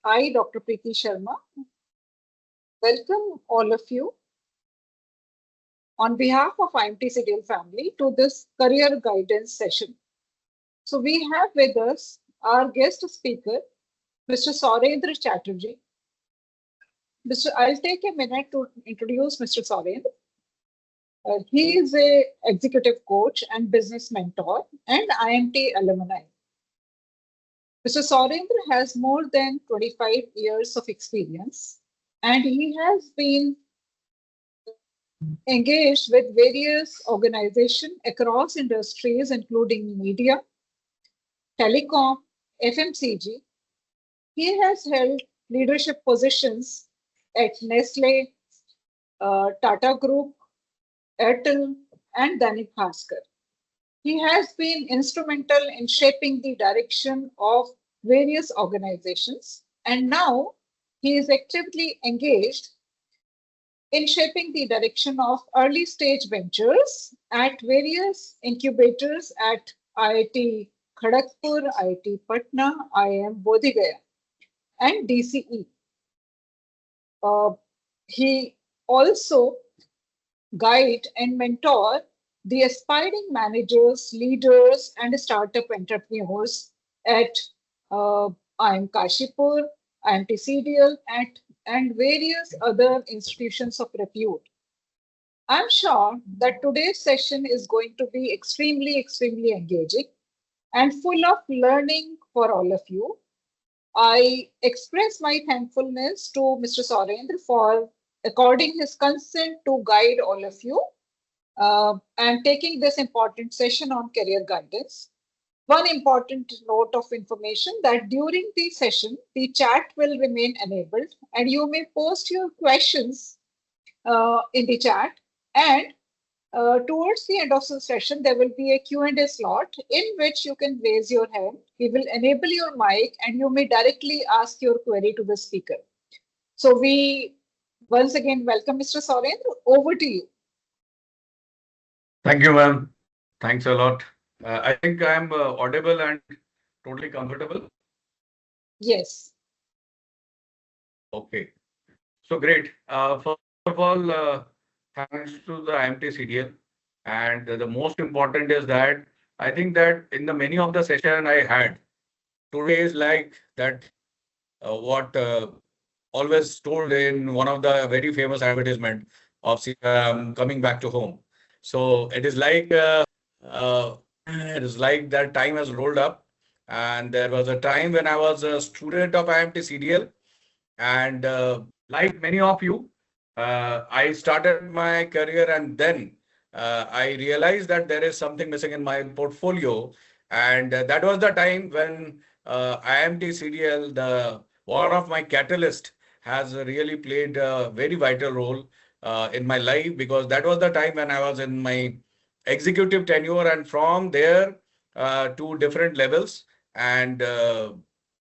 I, Dr. Preeti Sharma, welcome all of you on behalf of IMT CDL family to this career guidance session. So we have with us our guest speaker, Mr. Sourandra Chatterjee. I'll take a minute to introduce Mr. Sourandra. He is a executive coach and business mentor and IMT alumni. Mr. Sourandra has more than 25 years of experience, and he has been engaged with various organizations across industries, including media, telecom, FMCG. He has held leadership positions at Nestlé, Tata Group, Airtel, and Dainik Bhaskar. He has been instrumental in shaping the direction of various organizations, and now he is actively engaged in shaping the direction of early stage ventures at various incubators at IIT Kharagpur, IIT Patna, IIM Bodh Gaya, and DCE. He also guide and mentor the aspiring managers, leaders, and startup entrepreneurs at IIM Kashipur, IMT CDL, and various other institutions of repute. I'm sure that today's session is going to be extremely engaging and full of learning for all of you. I express my thankfulness to Mr. Sourandra for according his consent to guide all of you and taking this important session on career guidance. One important note of information that during the session, the chat will remain enabled and you may post your questions in the chat, and towards the end of the session, there will be a Q&A slot in which you can raise your hand. We will enable your mic and you may directly ask your query to the speaker. So we once again welcome Mr. Sourandra. Over to you. Thank you, ma'am. Thanks a lot. I think I'm audible and totally comfortable. Yes. Okay. So great. First of all, thanks to the IMT CDL. And the most important is that I think that in the many of the session I had, today is like that what always told in one of the very famous advertisement of coming back to home. So it is like that time has rolled up, and there was a time when I was a student of IMT CDL, and like many of you, I started my career, and then I realized that there is something missing in my portfolio, and that was the time when IMT CDL, the one of my catalyst, has really played a very vital role in my life, because that was the time when I was in my executive tenure, and from there to different levels. And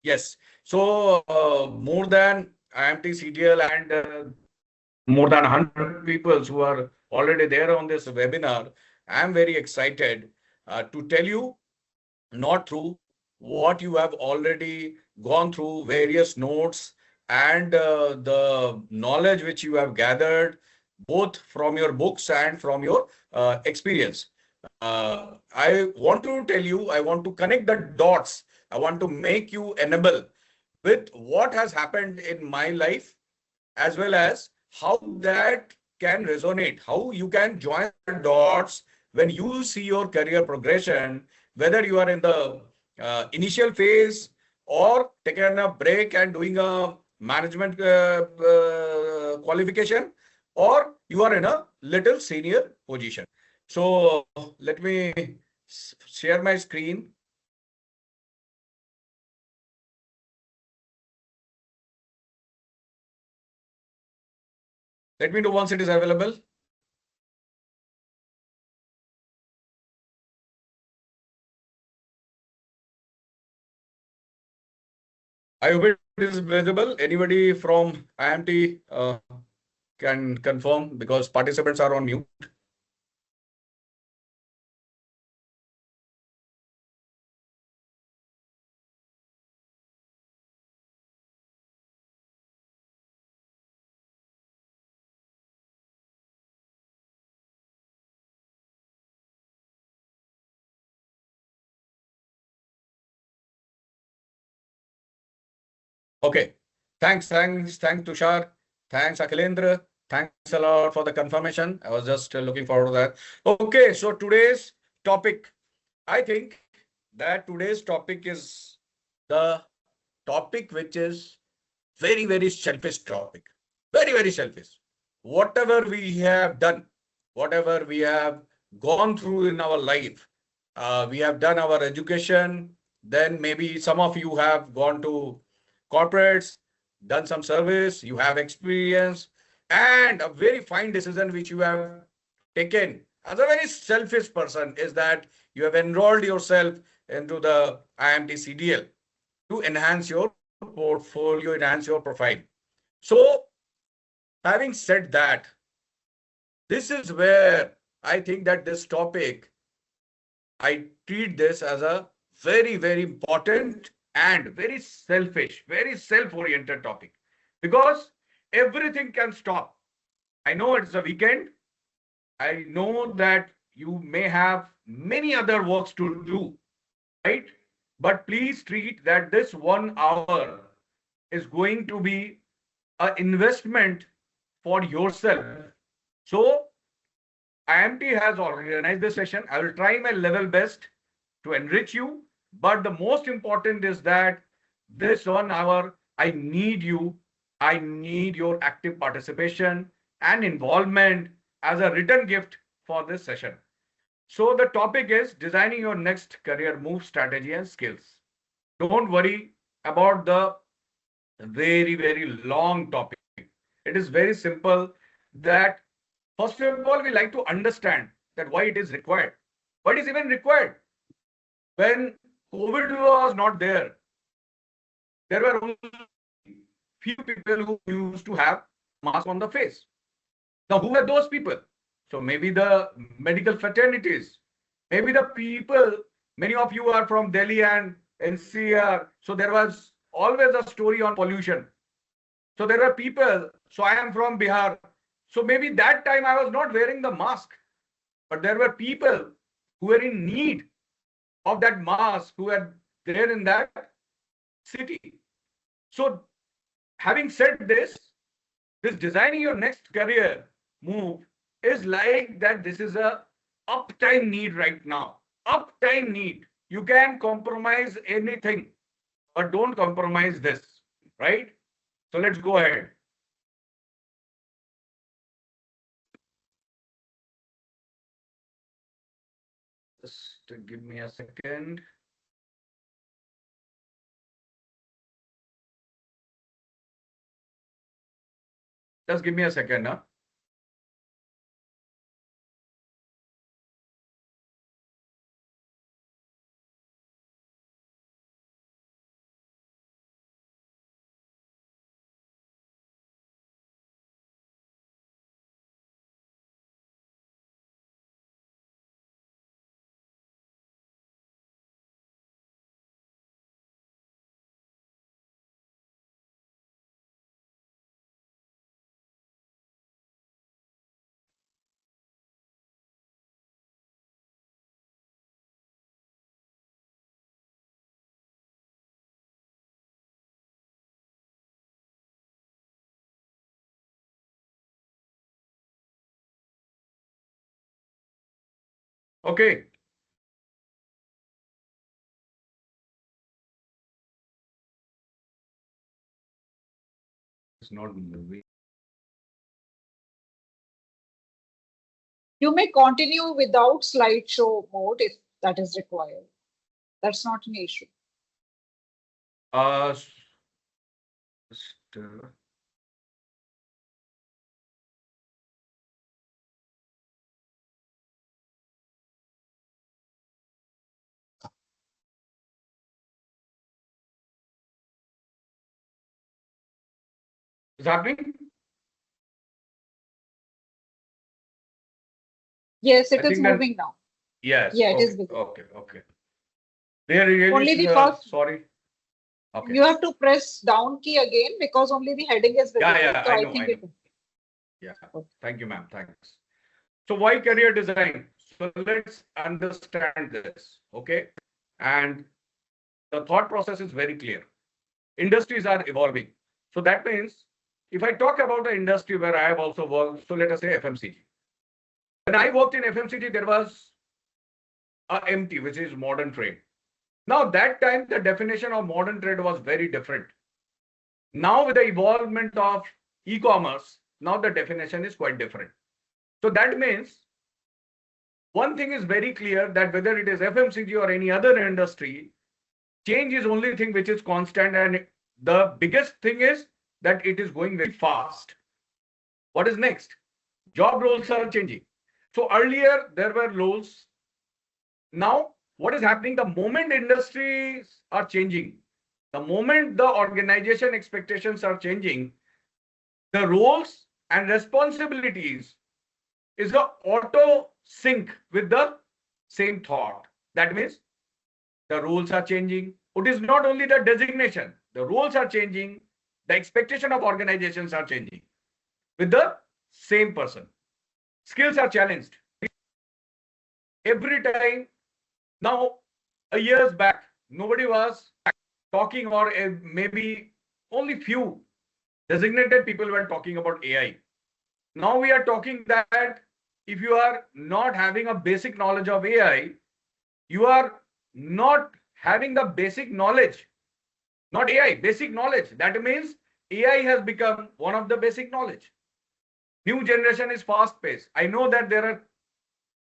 yes, so more than IMT CDL and more than 100 people who are already there on this webinar, I'm very excited to tell you, not through what you have already gone through, various notes and the knowledge which you have gathered, both from your books and from your experience. I want to tell you, I want to connect the dots. I want to make you enable with what has happened in my life, as well as how that can resonate, how you can join the dots when you see your career progression, whether you are in the initial phase or taking a break and doing a management qualification, or you are in a little senior position. So let me share my screen. Let me know once it is available. I hope it is visible. Anybody from IMT can confirm, because participants are on mute. Okay. Thanks, Tushar. Thanks, Akhilendra. Thanks a lot for the confirmation. I was just looking forward to that. Okay, so today's topic, I think that today's topic is the topic which is very, very selfish topic. Very, very selfish. Whatever we have done, whatever we have gone through in our life, we have done our education, then maybe some of you have gone to corporates, done some service, you have experience, and a very fine decision which you have taken as a very selfish person is that you have enrolled yourself into the IMT CDL to enhance your portfolio, enhance your profile. So, having said that, this is where I think that this topic, I treat this as a very, very important and very selfish, very self-oriented topic because everything can stop. I know it's a weekend. I know that you may have many other works to do, right? But please treat that this 1 hour is going to be an investment for yourself. So IMT has organized this session. I will try my level best to enrich you. But the most important is that this 1 hour, I need you. I need your active participation and involvement as a written gift for this session. So the topic is designing your next career move strategy and skills. Don't worry about the very, very long topic. It is very simple that first of all, we like to understand that why it is required. What is even required? When COVID was not there, there were only few people who used to have mask on the face. Now, who were those people? So maybe the medical fraternities, maybe the people, many of you are from Delhi and NCR. So there was always a story on pollution. So there were people. So I am from Bihar. So maybe that time I was not wearing the mask, but there were people who were in need of that mask, who were there in that city. So having said this designing your next career move is like that. This is a uptime need right now. Uptime need. You can compromise anything, but don't compromise this, right? So let's go ahead. Just give me a second. Just give me a second, huh? Okay. It's not moving. You may continue without slideshow mode if that is required. That's not an issue. Uh, just, is happening? Yes, I it is think that moving now. yes. Yeah, it Okay. is visible. Okay. Okay. There really Only is. the first, Sorry. Okay. you have to press down key again because only the heading is Yeah. visible. Yeah. So I I know. I think know. it is. Yeah. Okay. Thank you, ma'am. Thanks. So why career design? So let's understand this. Okay. And the thought process is very clear. industries are evolving. So that means if I talk about the industry where I have also worked, so let us say FMCG. When I worked in FMCG, there was a MT, which is modern trade. Now that time, the definition of modern trade was very different. Now with the evolvement of e-commerce, now the definition is quite different. So that means one thing is very clear that whether it is FMCG or any other industry, change is only thing which is constant, and the biggest thing is that it is going very fast. What is next? Job roles are changing. So earlier there were roles. Now what is happening? The moment industries are changing, the moment the organization expectations are changing, the roles and responsibilities is the auto sync with the same thought. That means the roles are changing. It is not only the designation, the roles are changing, the expectation of organizations are changing with the same person. Skills are challenged every time. Now, a years back, nobody was talking, or maybe only few designated people were talking about AI. Now we are talking that if you are not having a basic knowledge of AI, you are not having the basic knowledge, not AI, basic knowledge. That means AI has become one of the basic knowledge. New generation is fast paced. I know that there are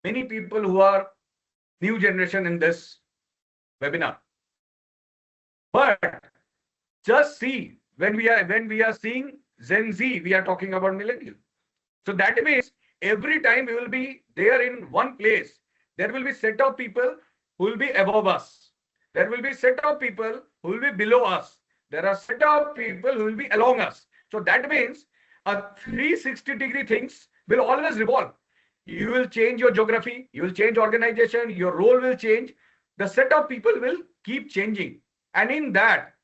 many people who are new generation in this webinar. But just see, when we are seeing Gen Z, we are talking about millennial. So that means every time we will be there in one place, there will be set of people who will be above us. There will be set of people who will be below us. There are set of people who will be along us. So that means a 360-degree things will always revolve. You will change your geography, you will change organization, your role will change. The set of people will keep changing. And in that,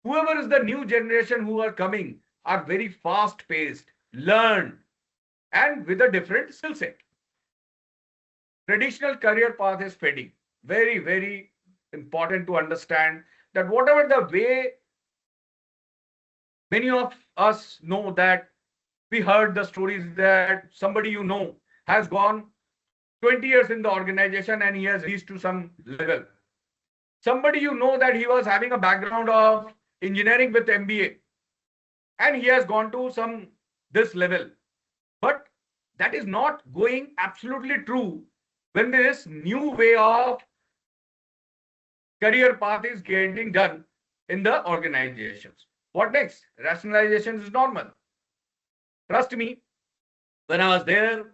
whoever is the new generation who are coming are very fast paced, learn, and with a different skill set. Traditional career path is fading. Very, very important to understand that whatever the way many of us know, that we heard the stories that somebody has gone 20 years in the organization and he has reached to some level. Somebody that he was having a background of engineering with MBA and he has gone to this level. But that is not going absolutely true when this new way of career path is getting done in the organizations. What next? Rationalization is normal. Trust me, when I was there,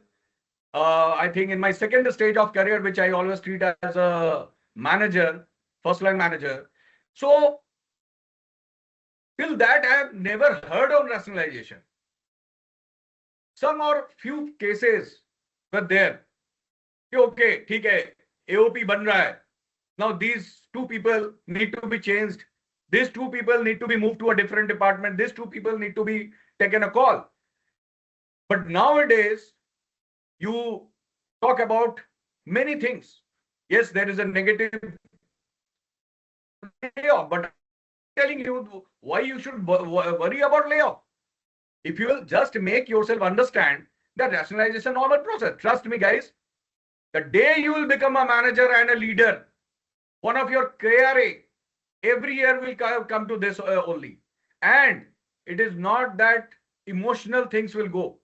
I think in my second stage of career, which I always treat as a manager, first line manager. So till that, I have never heard of rationalization. Some or few cases were there. Okay, ठीक है, AOP बन रहा है. Now these two people need to be changed. These two people need to be moved to a different department. These two people need to be taken a call. But nowadays, you talk about many things. Yes, there is a negative layoff, but I'm telling you why you should worry about layoff. If you will just make yourself understand that rationalization is a normal process. Trust me, guys, the day you will become a manager and a leader, one of your KRA every year will come to this only. And it is not that emotional things will go.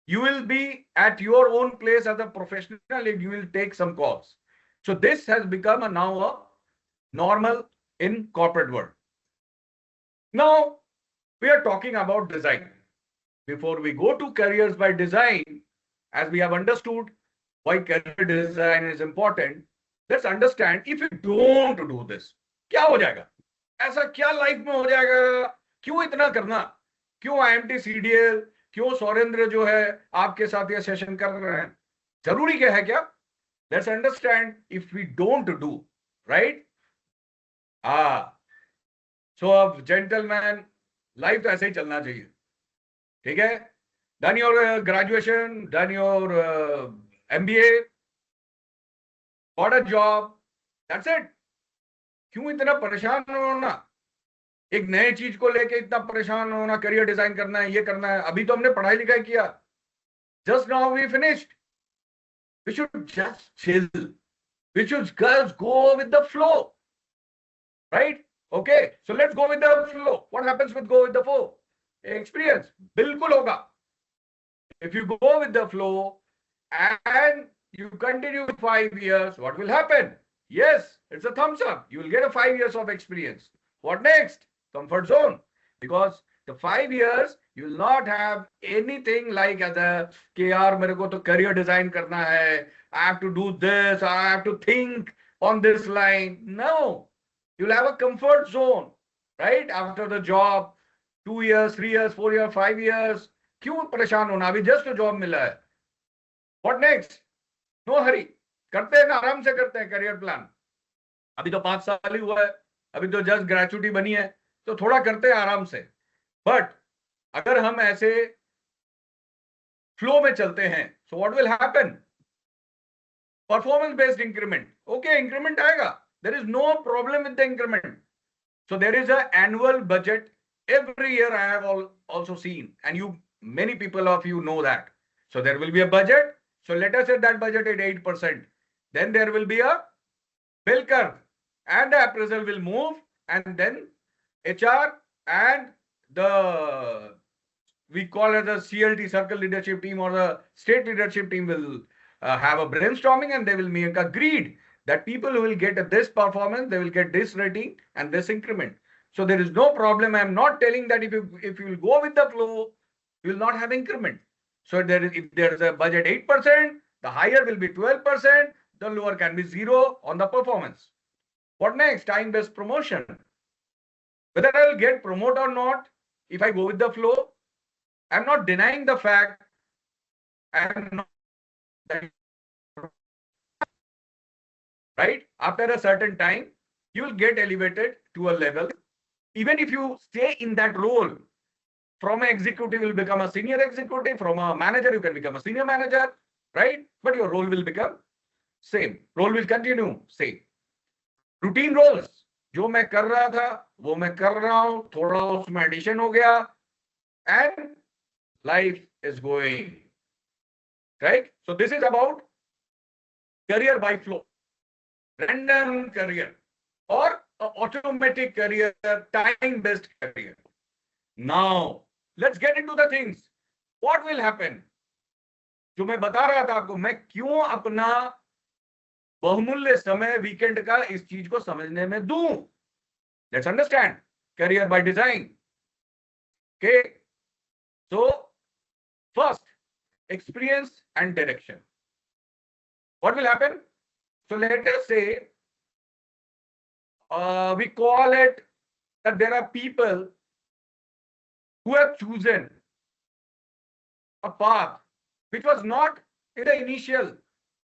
You will be at your own place as a professional and you will take some calls. So this has become now a normal in corporate world. Now we are talking about design. Before we go to careers by design, as we have understood why career design is important, let's understand if you don't do this, क्या हो जाएगा? ऐसा क्या life में हो जाएगा? क्यों इतना करना? क्यों IMT CDL, क्यों सौरेंद्र जो है आपके साथ ये सेशन कर रहे हैं? जरूरी क्या है क्या? Let's understand if we don't do, right? So gentlemen, life तो ऐसे ही चलना चाहिए. ठीक है? Done your graduation, done your MBA, got a job, that's it. क्यों इतना परेशान होना? एक नए चीज को लेके इतना परेशान होना, करियर डिजाइन करना है, ये करना है। अभी तो हमने पढ़ाई लिखाई किया, just now we finished, we should just chill, we should just go with the flow, right? Okay, so let's go with the flow. What happens with go with the flow? Experience बिल्कुल होगा। If you go with the flow and you continue 5 years, what will happen? Yes, it's a thumbs up. You will get a 5 years of experience. What next? Comfort zone. Because the 5 years, you will not have anything like other कि यार मेरे को तो career design करना है, I have to do this, I have to think on this line. No, you will have a comfort zone, right? After the job, 2 years, 3 years, 4 years, 5 years. क्यों परेशान होना? अभी जस्ट जॉब मिला है, what next? No हरी, करते हैं ना, आराम से करते हैं करियर प्लान। अभी तो 5 साल ही हुआ है, अभी तो जस्ट ग्रेचुइटी बनी है, तो थोड़ा करते हैं आराम से। बट अगर हम ऐसे फ्लो में चलते हैं, so what will happen? Performance based increment. Okay, increment आएगा, there is no problem with the increment. So there is a annual budget every year. I have also seen, and many people of you know that. So there will be a budget. So let us say that budget is 8%. Then there will be a bell curve, and the appraisal will move, and then HR and the, we call it the CLT, circle leadership team, or the state leadership team will have a brainstorming, and they will make agreed that people who will get this performance, they will get this rating and this increment. So there is no problem. I am not telling that if you will go with the flow, you will not have increment. So if there is a budget 8%, the higher will be 12%, the lower can be 0 on the performance. What next? Time-based promotion. Whether I will get promoted or not, if I go with the flow, I am not denying the fact. I am not, right? After a certain time, you will get elevated to a level. Even if you stay in that role, from an executive you will become a senior executive, from a manager you can become a senior manager, right? But your role will become same. Role will continue same. Routine roles, जो मैं कर रहा था वो मैं कर रहा हूं, थोड़ा उसमें एडिशन हो गया, and life is going, right? So this is about career by flow, random career, or automatic career, time-based career. Now, let's get into the things. What will happen? जो मैं बता रहा था आपको, मैं क्यों अपना बहुमूल्य समय वीकेंड का इस चीज को समझने में दूं? Let's understand career by design. Okay. So, first, experience and direction. What will happen? So let us say, we call it that there are people who have chosen a path which was not in the initial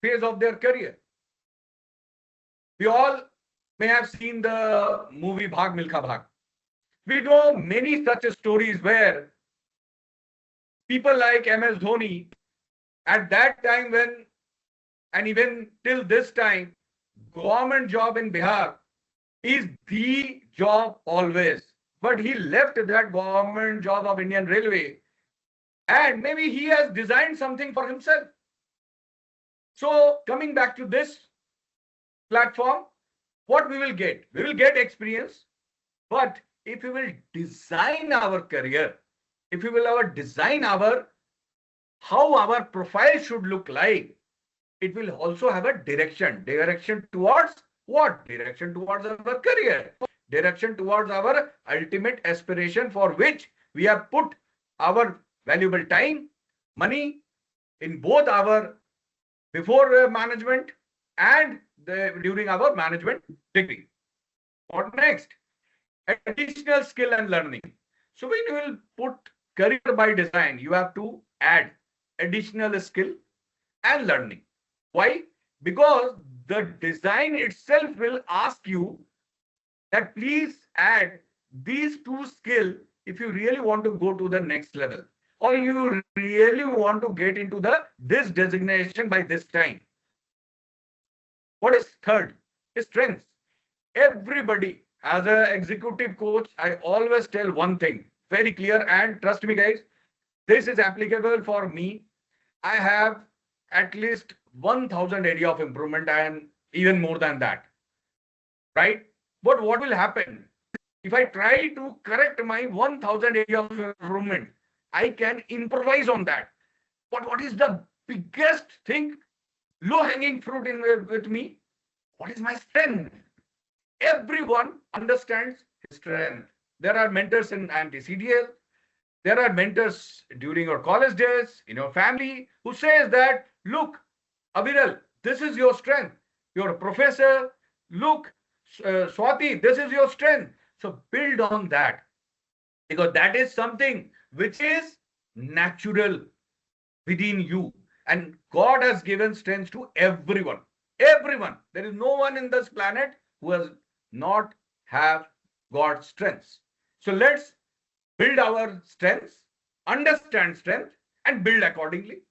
phase of their career. We all may have seen the movie Bhag Milkha Bhag. We know many such stories where people like MS Dhoni, at that time when, and even till this time, government job in Bihar is the job always. But he left that government job of Indian Railway, and maybe he has designed something for himself. So coming back to this platform, what we will get? We will get experience, but if we will design our career, if we will design how our profile should look like, it will also have a direction. Direction towards what? Direction towards our career. Direction towards our ultimate aspiration, for which we have put our valuable time, money in both our before management and during our management degree. What next? Additional skill and learning. So when you will put career by design, you have to add additional skill and learning. Why? Because the design itself will ask you that please add these two skills if you really want to go to the next level, or you really want to get into this designation by this time. What is third? Is strengths. Everybody as an executive coach, I always tell one thing very clear, and trust me, guys, this is applicable for me. I have at least 1,000 area of improvement and even more than that, right? But what will happen if I try to correct my 1,000 area of improvement? I can improvise on that. But what is the biggest thing, low hanging fruit in with me? What is my strength? Everyone understands his strength. There are mentors in IMT CDL. There are mentors during your college days, in your family, who says that, look, Aviral, this is your strength. You're a professor. Look, Swati, this is your strength. So build on that, because that is something which is natural within you. And God has given strength to everyone. Everyone. There is no one in this planet who has not have God's strengths. So let's build our strengths, understand strength, and build accordingly.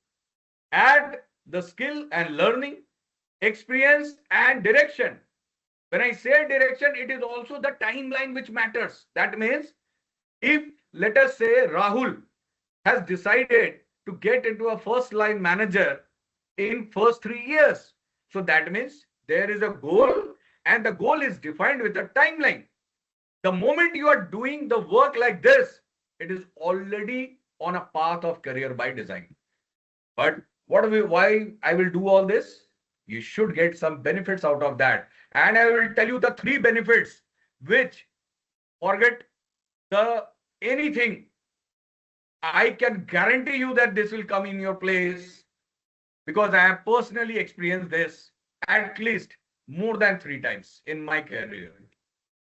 Add the skill and learning, experience, and direction. When I say direction, it is also the timeline which matters. That means if, let us say, Rahul has decided to get into a first line manager in first 3 years. So that means there is a goal, and the goal is defined with a timeline. The moment you are doing the work like this, it is already on a path of career by design. But why I will do all this? You should get some benefits out of that. And I will tell you the 3 benefits which, forget the anything, I can guarantee you that this will come in your place, because I have personally experienced this at least more than 3 times in my career.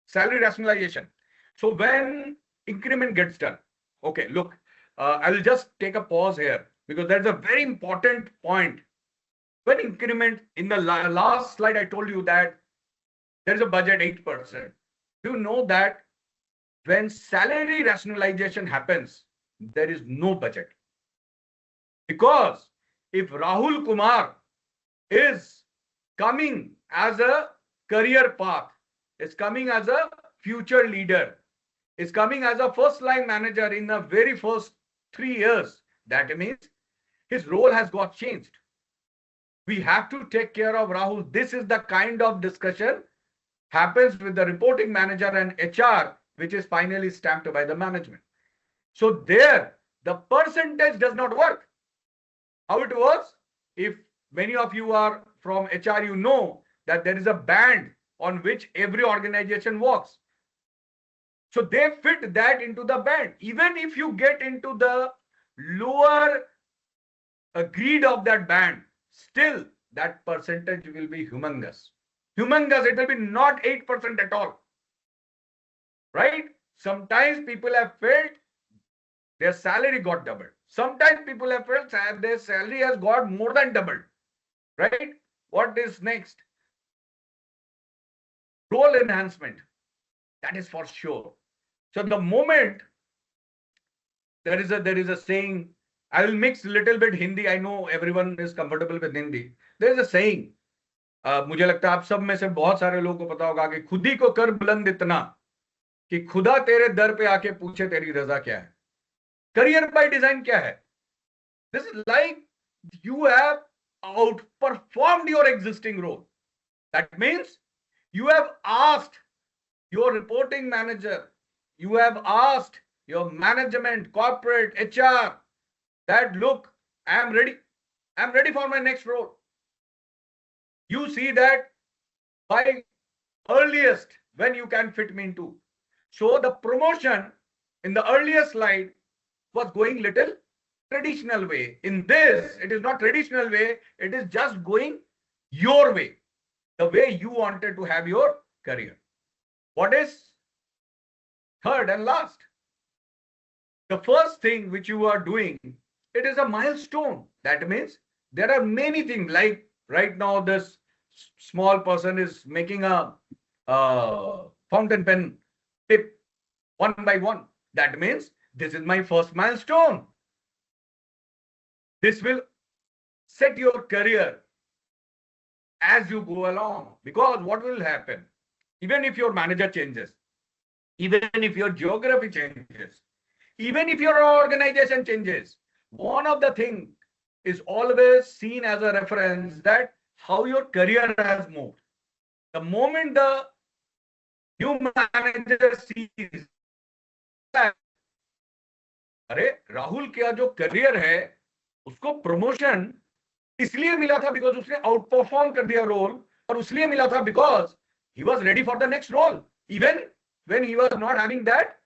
Salary rationalization. So when increment gets done, okay, look, I will just take a pause here, because there's a very important point. When increment, in the last slide, I told you that there is a budget 8%. Do you know that when salary rationalization happens, there is no budget? Because if Rahul Kumar is coming as a career path, is coming as a future leader, is coming as a first line manager in the very first 3 years, that means his role has got changed. We have to take care of Rahul. This is the kind of discussion happens with the reporting manager and HR, which is finally stamped by the management. So there, the percentage does not work. How it works? If many of you are from HR, you know that there is a band on which every organization works. So they fit that into the band. Even if you get into the lower greed of that band, still that percentage will be humongous. Humongous. It will be not 8% at all. Right? Sometimes people have felt their salary got doubled. Sometimes people have felt their salary has got more than doubled. Right? What is next? Role enhancement. That is for sure. So the moment there is a saying, I will mix a little bit Hindi. I know everyone is comfortable with Hindi. There is a saying. मुझे लगता है आप सब में से बहुत सारे लोगों को पता होगा कि खुद ही को कर बुलंद इतना कि खुदा तेरे दर पे आके पूछे तेरी रजा क्या है. करियर बाय डिजाइन क्या है? This is like you have outperformed your existing role. That means you have asked your reporting manager, you have asked your management, corporate, HR, that look, I'm ready for my next role. You see that by earliest when you can fit me into. So the promotion in the earlier slide was going little traditional way. In this, it is not traditional way, it is just going your way, the way you wanted to have your career. What is third and last? The first thing which you are doing, it is a milestone. That means there are many things, like right now this small person is making a fountain pen tip one by one. That means this is my first milestone. This will set your career as you go along, because what will happen? even if your manager changes, even if your geography changes, even if your organization changes, one of the things is always seen as a reference that how your career has moved. The moment the new manager sees, अरे राहुल का जो career है उसको promotion इसलिए मिला था because उसने out perform कर दिया रोल, और उसलिए मिला था because he was ready for the next role even when he was not having that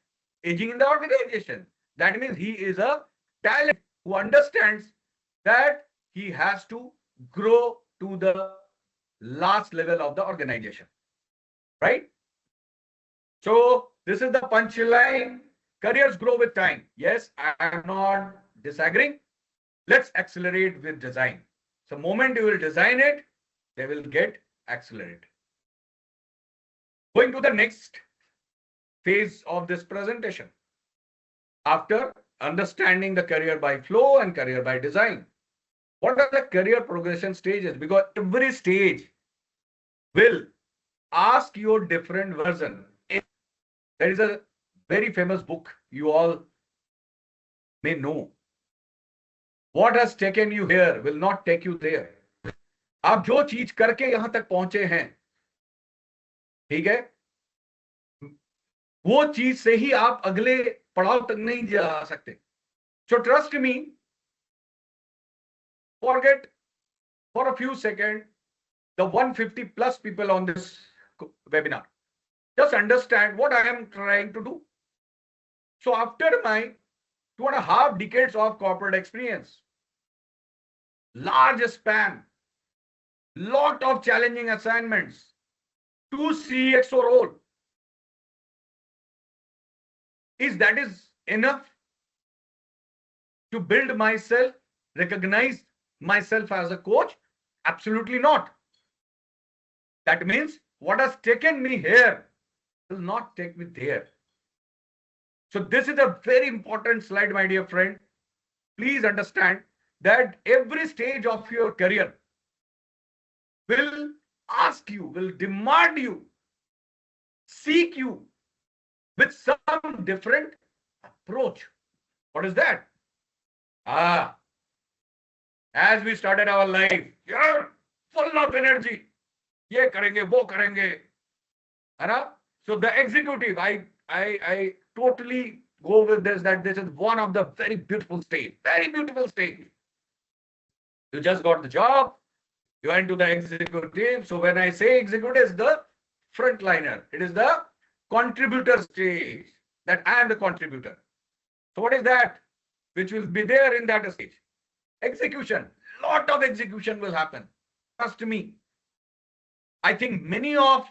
aging in the organization. That means he is a talent who understands that he has to grow to the last level of the organization, right? So this is the punchline. Careers grow with time. Yes, I am not disagreeing. Let's accelerate with design. So moment you will design it, they will get accelerated. Going to the next phase of this presentation. After understanding the career by flow and career by design, what are the career progression stages? Because every stage will ask your different version. There is a very famous book you all may know. What has taken you here will not take you there. आप जो चीज करके यहां तक पहुंचे हैं, ठीक है, वो चीज से ही आप अगले पड़ाव तक नहीं जा सकते. So trust me, forget for a few seconds the 150 plus people on this webinar. Just understand what I am trying to do. So after my 2.5 decades of corporate experience, large span, lot of challenging assignments, 2 CXO role, is enough to build myself, recognize myself as a coach? Absolutely not. That means what has taken me here will not take me there. So this is a very important slide, my dear friend. Please understand that every stage of your career will ask you, will demand you, seek you with some different approach. What is that? As we started our life, you're full of energy. ये करेंगे, वो करेंगे, है ना? So the executive, I totally go with this, that this is one of the very beautiful stage, very beautiful stage. You just got the job, you went to the executive. So when I say executive, it's the frontliner. It is the contributor stage, that I am the contributor. So what is that? Which will be there in that stage? Execution. Lot of execution will happen. Trust me. I think many of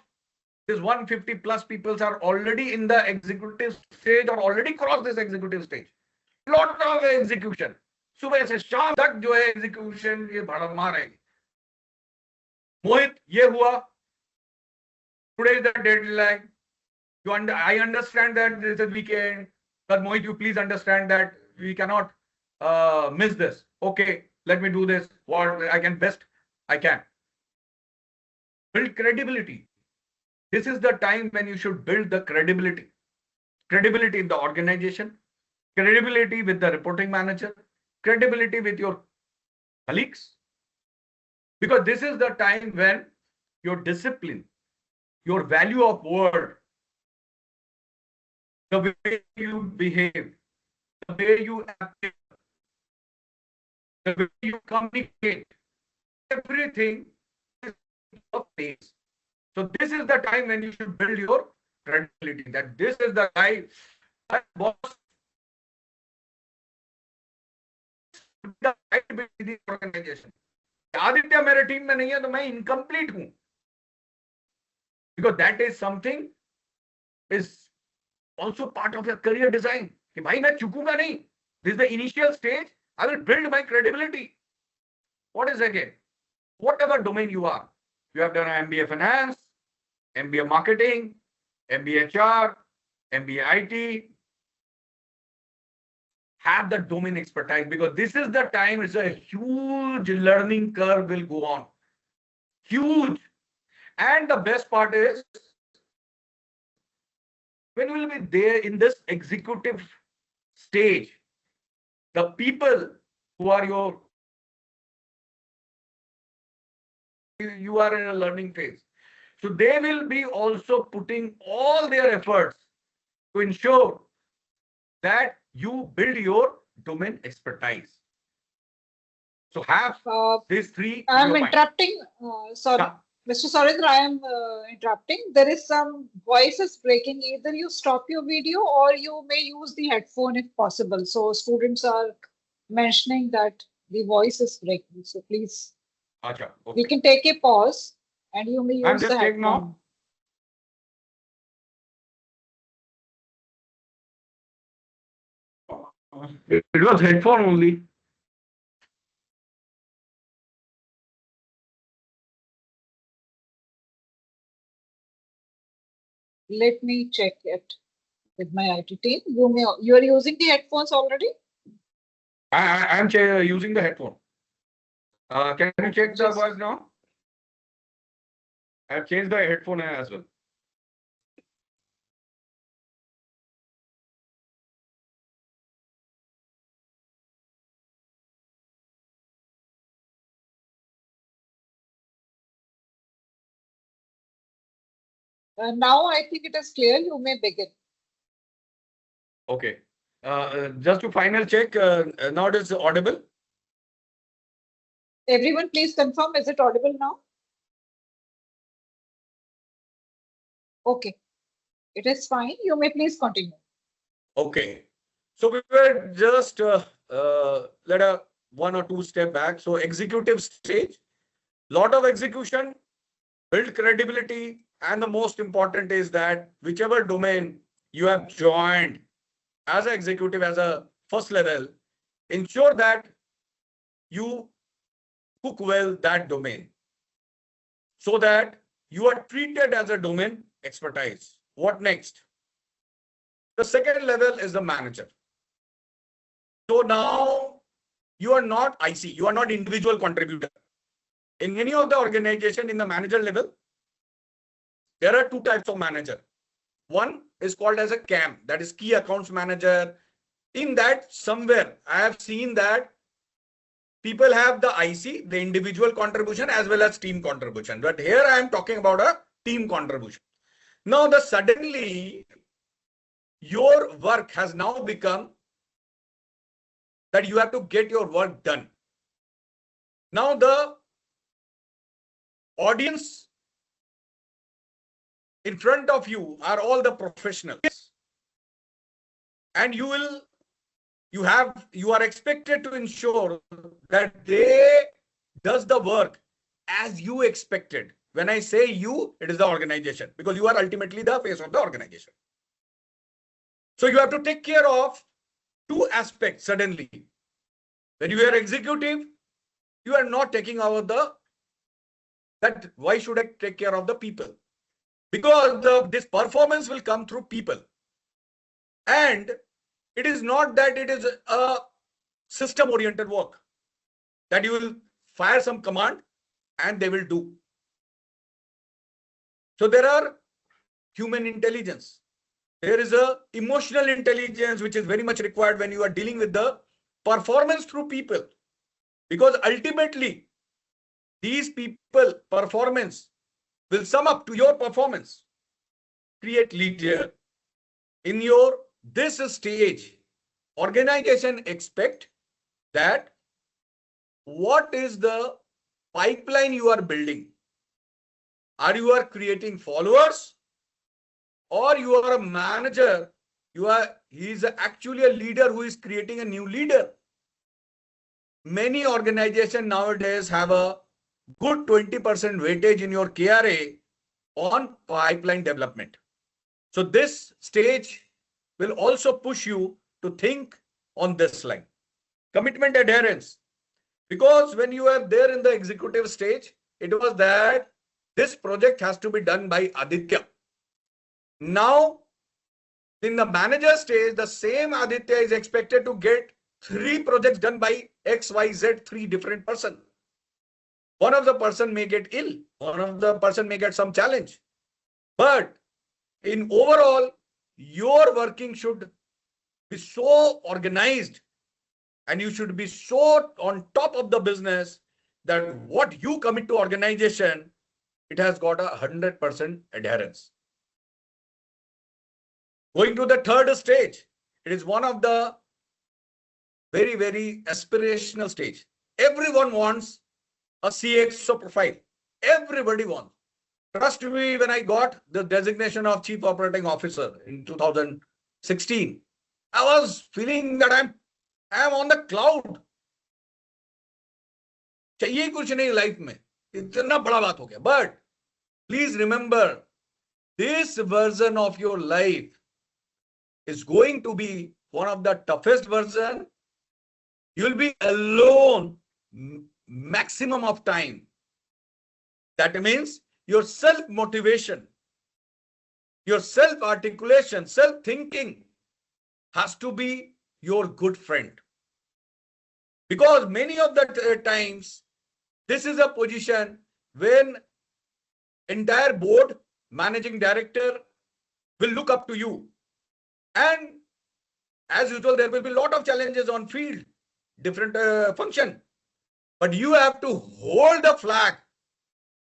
these 150 plus people are already in the executive stage or already crossed this executive stage. Lot of execution. सुबह से शाम तक जो है execution ये भड़मार है. मोहित, ये हुआ. Today is the deadline. I understand that this is weekend, but Mohit, you please understand that we cannot miss this. Okay, let me do this. What I can best I can. Build credibility. This is the time when you should build the credibility. Credibility in the organization, credibility with the reporting manager, credibility with your colleagues. Because this is the time when your discipline, your value of word, the way you behave, the way you appear, the way you communicate, everything is in place. So this is the time when you should build your credibility. That this is the guy, boss, the right with the organization. Aditya मेरे team में नहीं है तो मैं incomplete हूं. Because that is something is also part of your career design. कि भाई मैं चुकूंगा नहीं. This is the initial stage. I will build my credibility. What is again? Whatever domain you are. You have done an MBA Finance, MBA Marketing, MBA HR, MBA IT. Have the domain expertise, because this is the time, it's a huge learning curve will go on. Huge. And the best part is when you will be there in this executive stage, the people who are your, you are in a learning phase. So they will be also putting all their efforts to ensure that you build your domain expertise. So have Uh, these three in I'm your mind. interrupting. Sorry, Yeah. Mr. Sourandra, I am interrupting. There is some voices breaking. Either you stop your video or you may use the headphone if possible. So students are mentioning that the voice is breaking. So please, Acha, we okay. can take a pause and you may I'm use the just checking headphone. now. It was headphone only. Let me check it with my IT team. You are using the headphones already? I'm using the headphone. Can you check the voice Just now? I've changed the headphone as well. now I think it is clear. You may begin. Okay. Just to final check, now it is audible. Everyone, please confirm. Is it audible now? Okay, it is fine. You may please continue. Okay. So we were just let a one or two step back. So executive stage, lot of execution, build credibility, and the most important is that whichever domain you have joined as an executive, as a first level, ensure that you cook well that domain so that you are treated as a domain expertise. What next? The second level is the manager. So now you are not IC, you are not individual contributor. In any of the organization in the manager level, there are two types of manager. One is called as a CAM, that is key accounts manager. In that, somewhere I have seen that people have the IC, the individual contribution as well as team contribution. But here I am talking about a team contribution. Now the suddenly your work has now become that you have to get your work done. Now the audience in front of you are all the professionals, and you are expected to ensure that they does the work as you expected. When I say you, it is the organization, because you are ultimately the face of the organization. So you have to take care of two aspects. Suddenly when you are executive, you are not taking over that why should I take care of the people, because this performance will come through people. And it is not that it is a system oriented work that you will fire some command and they will do. So there are human intelligence, there is a emotional intelligence which is very much required when you are dealing with the performance through people, because ultimately these people performance will sum up to your performance. Create leader in your this stage. Organization expect that what is the pipeline you are building. Are you are creating followers, or you are a manager? He is actually a leader who is creating a new leader. Many organizations nowadays have a good 20% weightage in your KRA on pipeline development. So this stage will also push you to think on this line. Commitment adherence. Because when you are there in the executive stage, it was that this project has to be done by Aditya. Now, in the manager stage, the same Aditya is expected to get 3 projects done by XYZ, 3 different person. One of the person may get ill, one of the person may get some challenge. But in overall, your working should be so organized and you should be so on top of the business that what you commit to organization, it has got 100% adherence. Going to the third stage, it is one of the very, very aspirational stage. Everyone wants a CXO profile. Everybody wants. Trust me, when I got the designation of Chief Operating Officer in 2016, I was feeling that I'm on the cloud. चाहिए कुछ नहीं life में, इतना बड़ा बात हो गया. But please remember, this version of your life is going to be one of the toughest version. You'll be alone maximum of time. That means your self-motivation, your self-articulation, self-thinking has to be your good friend. Because many of the times, this is a position when entire board, managing director will look up to you. And as usual, there will be a lot of challenges on field, different function. But you have to hold the flag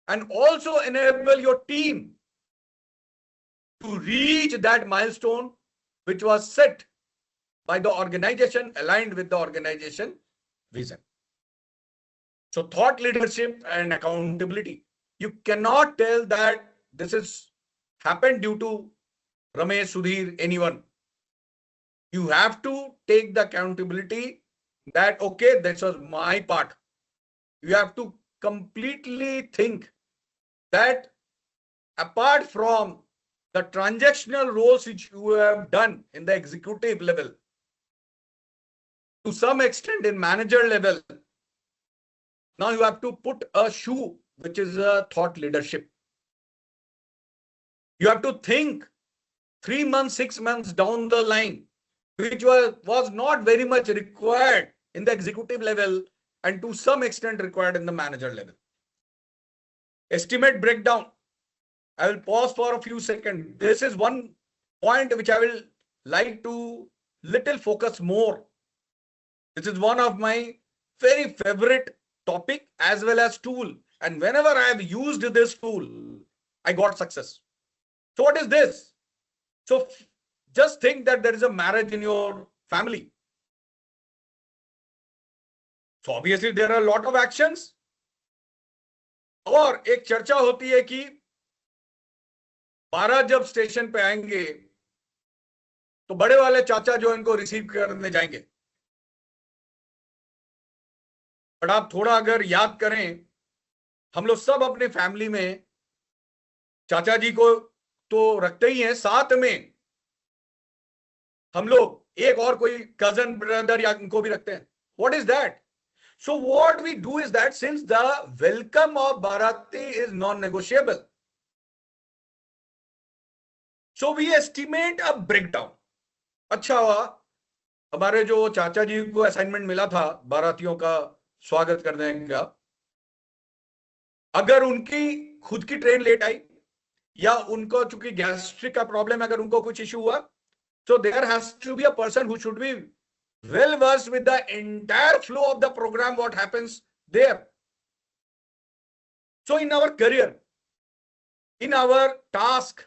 and also enable your team to reach that milestone which was set by the organization, aligned with the organization vision. So thought leadership and accountability. You cannot tell that this is happened due to Ramesh, Sudhir, anyone. You have to take the accountability that, okay, this was my part. You have to completely think that apart from the transactional roles which you have done in the executive level, to some extent in manager level, now you have to put a shoe, which is a thought leadership. You have to think 3 months, 6 months down the line, which was not very much required in the executive level and to some extent required in the manager level. Estimate breakdown. I will pause for a few seconds. This is one point which I will like to little focus more. This is one of my very favorite topic as well as tool. And whenever I have used this tool, I got success. So what is this? So just think that there is a marriage in your family. So obviously there are a lot of actions. और एक चर्चा होती है कि 12 जब station पे आएंगे तो बड़े वाले चाचा जो इनको रिसीव करने जाएंगे. बट आप थोड़ा अगर याद करें, हम लोग सब अपने फैमिली में चाचा जी को तो रखते ही हैं, साथ में हम लोग एक और कोई कजन ब्रदर या इनको भी रखते हैं. What is that? So what we do is that since the welcome of Bharati is non-negotiable, so we estimate a breakdown. अच्छा हुआ हमारे जो चाचा जी को असाइनमेंट मिला था बारातियों का स्वागत करने का, अगर उनकी खुद की ट्रेन लेट आई या उनको चूंकि गैस्ट्रिक का प्रॉब्लम, अगर उनको कुछ इश्यू हुआ, so there has to be a person who should be well versed with the entire flow of the program, what happens there. So in our career, in our task,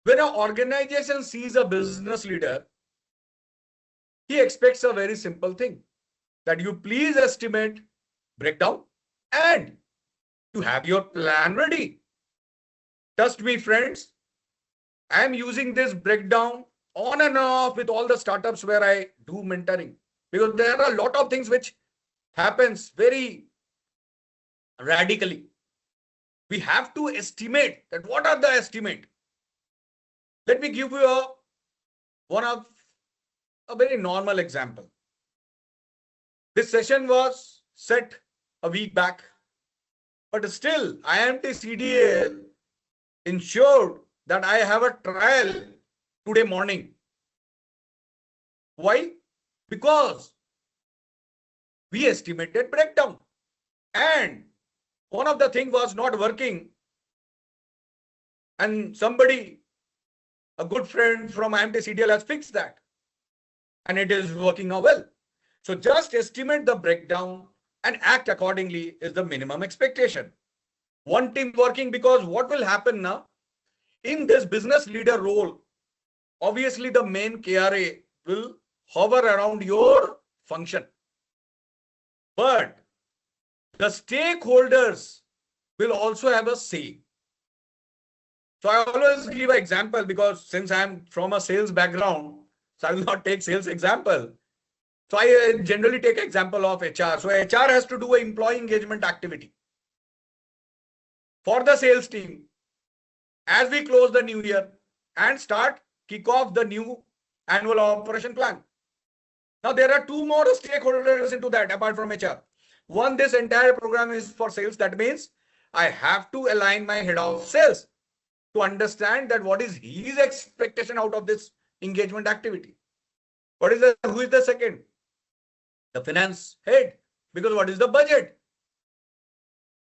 when an organization sees a business leader, he expects a very simple thing, that you please estimate breakdown and you have your plan ready. Trust me, friends, I am using this breakdown on and off with all the startups where I do mentoring, because there are a lot of things which happens very radically. We have to estimate that what are the estimate. Let me give you one of a very normal example. This session was set a week back, but still IIMT CDL ensured that I have a trial today morning. Why? Because we estimated breakdown and one of the things was not working, and somebody A good friend from IMT CDL has fixed that, and it is working now well. So just estimate the breakdown and act accordingly is the minimum expectation. One team working, because what will happen now in this business leader role, obviously the main KRA will hover around your function, but the stakeholders will also have a say. So I always give an example, because since I'm from a sales background, so I will not take sales example. So I generally take example of HR. So HR has to do an employee engagement activity for the sales team as we close the new year and kick off the new annual operation plan. Now there are two more stakeholders into that apart from HR. One, this entire program is for sales. That means I have to align my head of sales to understand that what is his expectation out of this engagement activity. Who is the second? The finance head. Because what is the budget?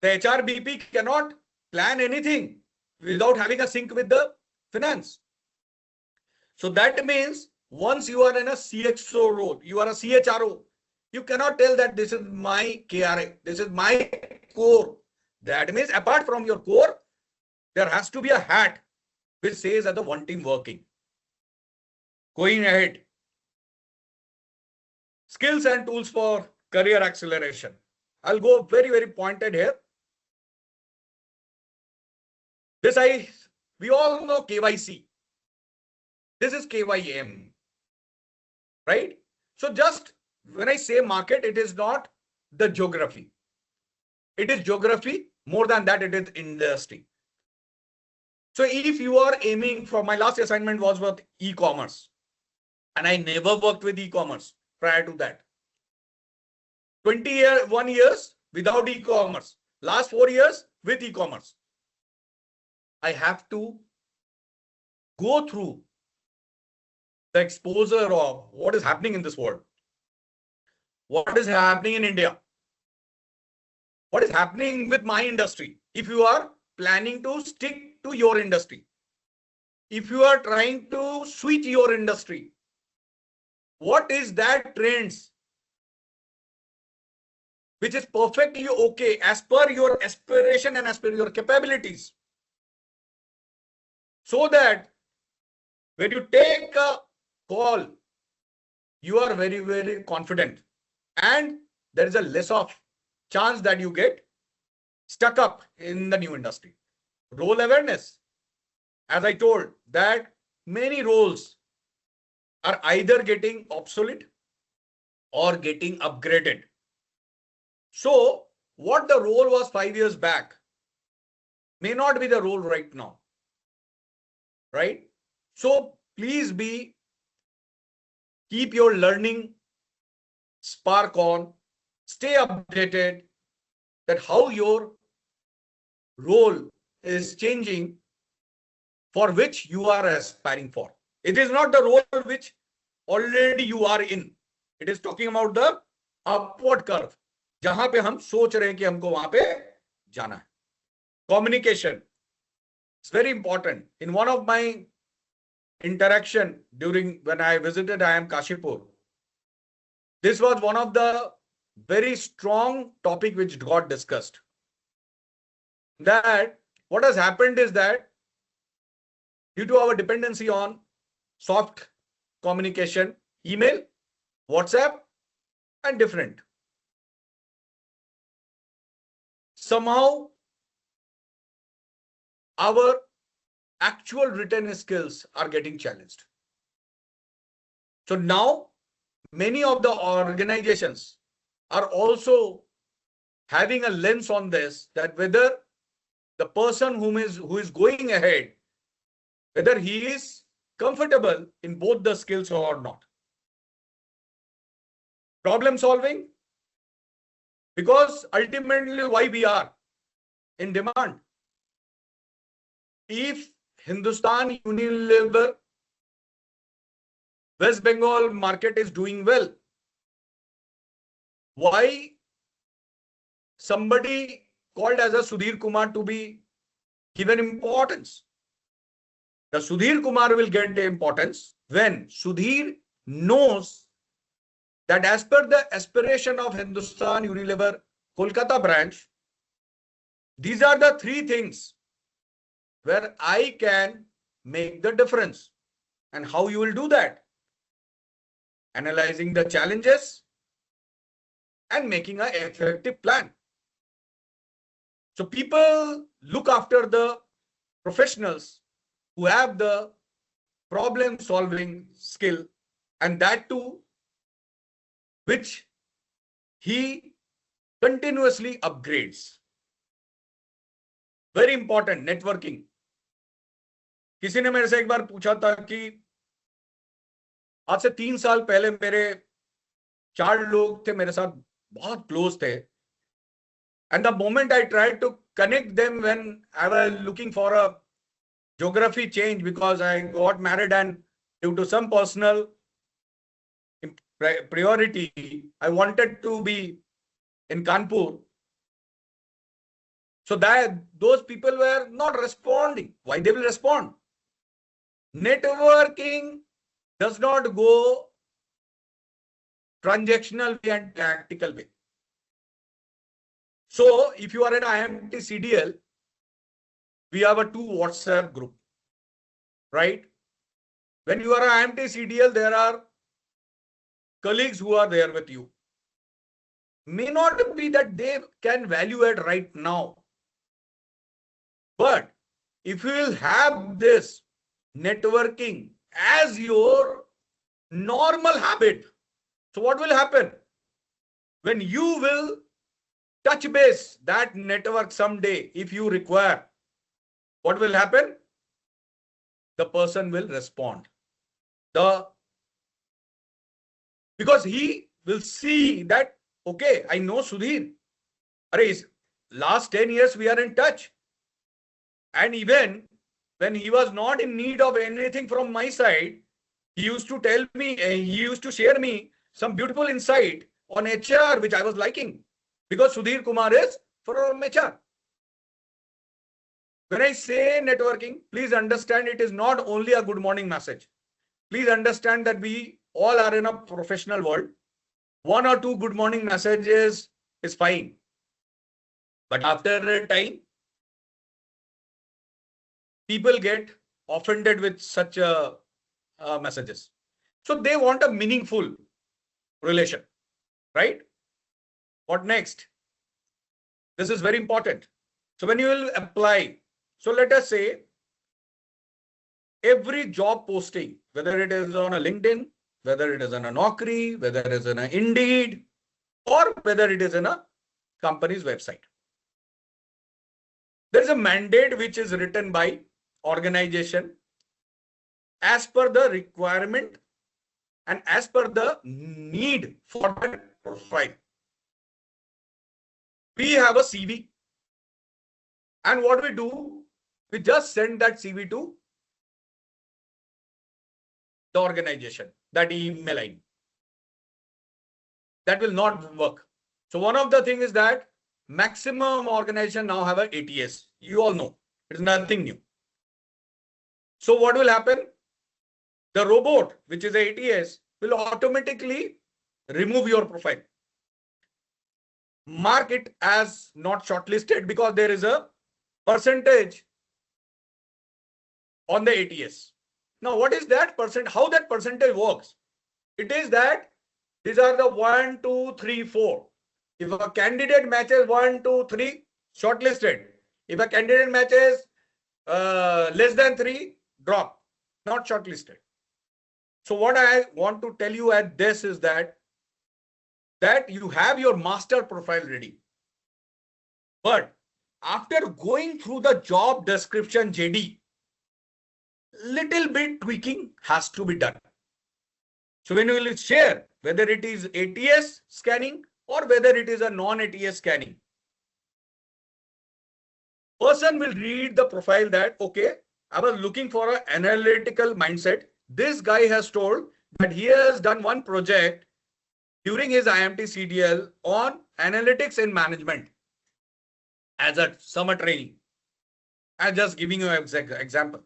The HR BP cannot plan anything without having a sync with the finance. So that means once you are in a CXO role, you are a CHRO, you cannot tell that this is my KRA, this is my core. That means apart from your core, there has to be a hat which says as the one team working. Going ahead. Skills and tools for career acceleration. I'll go very, very pointed here. We all know KYC. This is KYM, right? So just when I say market, it is not the geography. It is geography. More than that, it is industry. So if you are aiming for, my last assignment was with e-commerce, and I never worked with e-commerce prior to that. 21 years without e-commerce. Last 4 years with e-commerce. I have to go through the exposure of what is happening in this world. What is happening in India? What is happening with my industry? If you are planning to stick to your industry, if you are trying to switch your industry, what is that trends which is perfectly okay as per your aspiration and as per your capabilities, so that when you take a call, you are very, very confident, and there is a less of chance that you get stuck up in the new industry. Role awareness. As I told, that many roles are either getting obsolete or getting upgraded. So what the role was 5 years back may not be the role right now, right? So please keep your learning spark on, stay updated that how your role is changing for which you are aspiring for. It is not the role which already you are in. It is talking about the upward curve, जहां पे हम सोच रहे हैं कि हमको वहां पे जाना है. Communication is very important. In one of my interaction during when I visited IIM Kashipur, this was one of the very strong topic which got discussed. That what has happened is that due to our dependency on soft communication, email, WhatsApp, and different, somehow our actual written skills are getting challenged. So now many of the organizations are also having a lens on this, that whether the person who is going ahead, whether he is comfortable in both the skills or not. Problem solving, because ultimately why we are in demand. If Hindustan Unilever West Bengal market is doing well, why somebody called as a Sudhir Kumar to be given importance? The Sudhir Kumar will get the importance when Sudhir knows that as per the aspiration of Hindustan Unilever Kolkata branch, these are the three things where I can make the difference. And how you will do that? Analyzing the challenges and making an effective plan. So people look after the professionals who have the problem solving skill, and that too, which he continuously upgrades. Very important, networking. किसी ने मेरे से एक बार पूछा था कि आज से 3 साल पहले मेरे 4 लोग थे मेरे साथ बहुत क्लोज थे, and the moment I tried to connect them when I was looking for a geography change because I got married and due to some personal priority, I wanted to be in Kanpur. So that those people were not responding. Why they will respond? Networking does not go transactional way and tactical way. So if you are in IMT CDL, we have a 2 WhatsApp group, right? When you are an IMT CDL, there are colleagues who are there with you. May not be that they can value add right now. But if you will have this networking as your normal habit, so what will happen? When you will touch base that network someday, if you require, what will happen? The person will respond. Because he will see that, okay, I know Sudhir. Last 10 years we are in touch. And even when he was not in need of anything from my side, he used to tell me, he used to share me some beautiful insight on HR, which I was liking. Because Sudhir Kumar is from HR. When I say networking, please understand it is not only a good morning message. Please understand that we all are in a professional world. 1 or 2 good morning messages is fine. But after a time, people get offended with such messages. So they want a meaningful relation, right? What next? This is very important. So when you will apply, so let us say every job posting, whether it is on a LinkedIn, whether it is on a Naukri, whether it is on an Indeed, or whether it is in a company's website. There is a mandate which is written by organization as per the requirement and as per the need for that profile. We have a CV, and what we do, we just send that CV to the organization, that email ID. That will not work. So one of the things is that maximum organization now have a ATS. You all know it's nothing new. So what will happen? The robot, which is ATS, will automatically remove your profile. Mark it as not shortlisted because there is a percentage on the ATS. Now, what is that percent? How that percentage works? It is that these are the 1, 2, 3, 4. If a candidate matches 1, 2, 3, shortlisted. If a candidate matches less than 3, drop, not shortlisted. So what I want to tell you at this is that you have your master profile ready. But after going through the job description JD, little bit tweaking has to be done. So when you will share, whether it is ATS scanning or whether it is a non-ATS scanning, person will read the profile that, okay, I was looking for an analytical mindset. This guy has told that he has done one project during his IMT CDL on analytics and management as a summer training. I'm just giving you an example.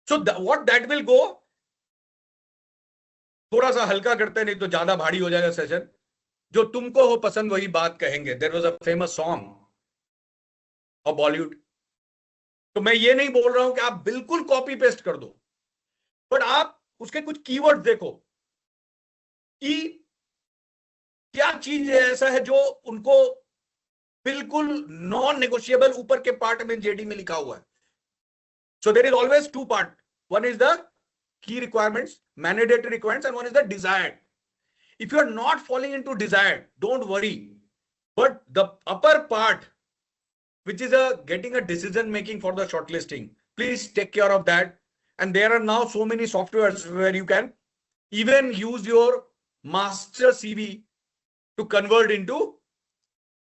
So what that will go, थोड़ा सा हल्का करते हैं, नहीं तो ज्यादा भारी हो जाएगा सेशन. जो तुमको हो पसंद वही बात कहेंगे. There was a famous song of Bollywood. तो मैं ये नहीं बोल रहा हूं कि आप बिल्कुल कॉपी पेस्ट कर दो, बट आप उसके कुछ कीवर्ड देखो कि क्या चीज ऐसा है जो उनको बिल्कुल नॉन नेगोशिएबल ऊपर के पार्ट में जेडी में लिखा हुआ है. So there is always two part. One is the key requirements, mandatory requirements, and one is the desired. If you are not falling into desired, don't worry. But the upper part, which is a getting a decision making for the shortlisting, please take care of that. And there are now so many softwares where you can even use your master CV to convert into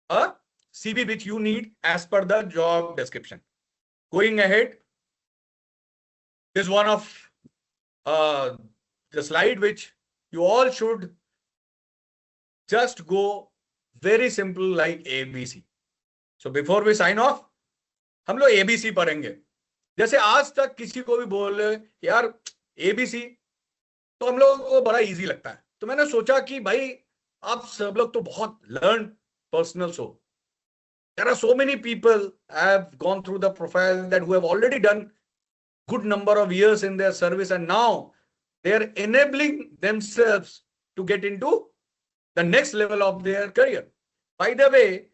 a CV which you need as per the job description. Going ahead, this is one of the slide which you all should just go very simple like ABC. So before we sign off, हम लोग ABC पढ़ेंगे. जैसे आज तक किसी को भी बोले यार ABC, तो हम लोगों को बड़ा इजी लगता है. तो मैंने सोचा कि भाई आप सब लोग तो बहुत लर्न पर्सनल्स हो. There are so many people have gone through the profile that who have already done good number of years in their service, and now they are enabling themselves to get into the next level of their career. By the way,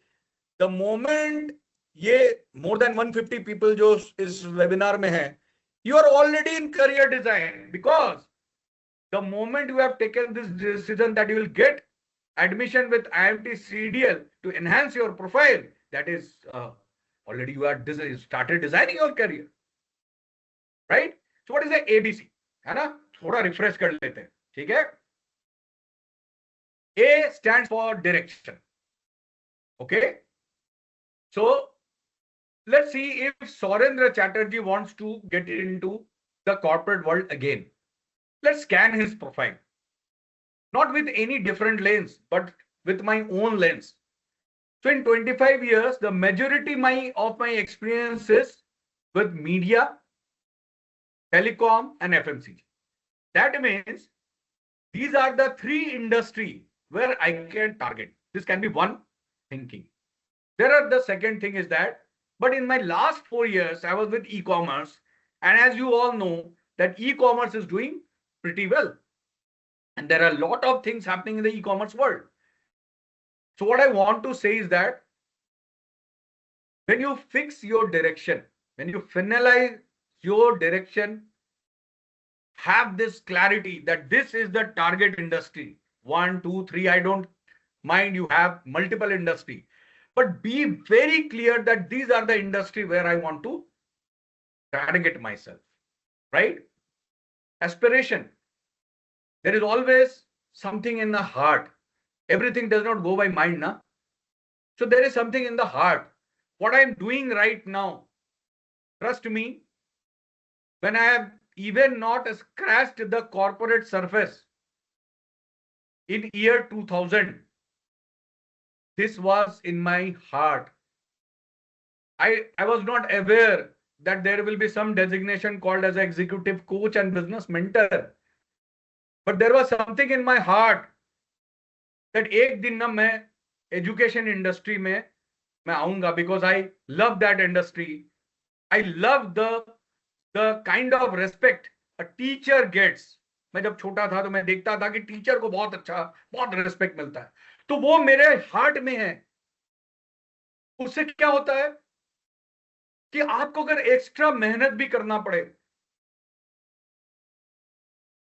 the moment ये more than 150 people जो इस webinar में है, you are already in career design, because the moment you have taken this decision that you will get admission with IMT CDL to enhance your profile, that is already you are started designing your career, right? So what is the ABC? है ना, थोड़ा refresh कर लेते हैं. ठीक है. A stands for direction. Okay. So let's see if Sourandra Chatterjee wants to get into the corporate world again. Let's scan his profile. Not with any different lens, but with my own lens. So in 25 years, the majority of my experiences with media, telecom, and FMCG. That means these are the three industries where I can target. This can be one thinking. There are the second thing is that, but in my last 4 years, I was with e-commerce. And as you all know, that e-commerce is doing pretty well. And there are a lot of things happening in the e-commerce world. So what I want to say is that when you fix your direction, when you finalize your direction, have this clarity that this is the target industry. 1, 2, 3, I don't mind you have multiple industry, but be very clear that these are the industry where I want to target myself, right? Aspiration. There is always something in the heart. Everything does not go by mind, na? So there is something in the heart. What I'm doing right now, trust me, when I have even not scratched the corporate surface in year 2000, this was in my heart. I was not aware that there will be some designation called as executive coach and business mentor. But there was something in my heart that एक दिन ना मैं education industry में मैं आऊंगा, because I love that industry. I love the kind of respect a teacher gets. मैं जब छोटा था तो मैं देखता था कि टीचर को बहुत अच्छा, बहुत रिस्पेक्ट मिलता है. तो वो मेरे हार्ट में है. उससे क्या होता है कि आपको अगर एक्स्ट्रा मेहनत भी करना पड़े,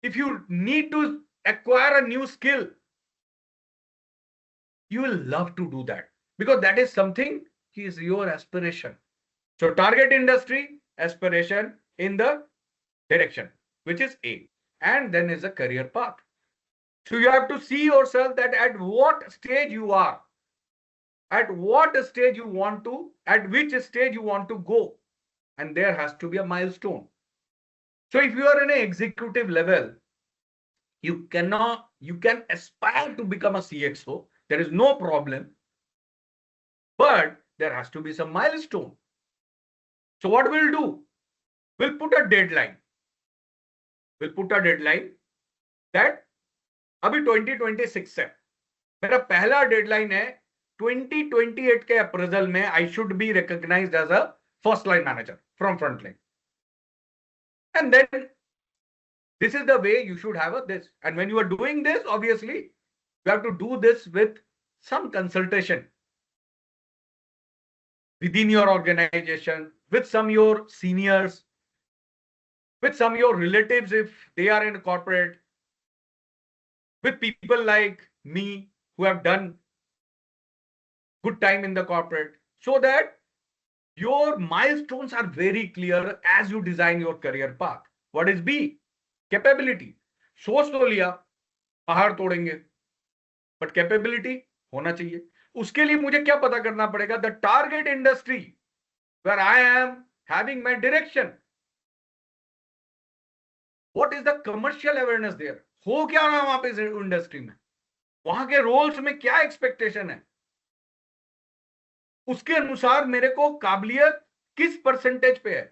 if you need to acquire a new skill, you will love to do that, because that is something is your aspiration. So target industry, aspiration in the direction, which is A, and then is a career path. So you have to see yourself that at what stage you are, at what stage you want to, at which stage you want to go, and there has to be a milestone. So if you are in an executive level, you can aspire to become a CXO. There is no problem, but there has to be some milestone. So what we'll do, we'll put a deadline. will put a deadline that अभी 2026 है, मेरा पहला deadline है 2028 के appraisal में I should be recognised as a first line manager from front line, and then this is the way you should have this. And when you are doing this, obviously you have to do this with some consultation within your organization, with some your seniors, with some your relatives if they are in corporate, with people like me who have done good time in the corporate, so that your milestones are very clear as you design your career path. What is B? Capability. सोच तो लिया पहाड़ तोड़ेंगे, but capability होना चाहिए. उसके लिए मुझे क्या पता करना पड़ेगा? The target industry where I am having my direction, what is the commercial awareness there, हो क्या रहा है वहां पे इंडस्ट्री में, वहां के रोल्स में क्या एक्सपेक्टेशन है, उसके अनुसार मेरे को काबिलियत किस परसेंटेज पे है.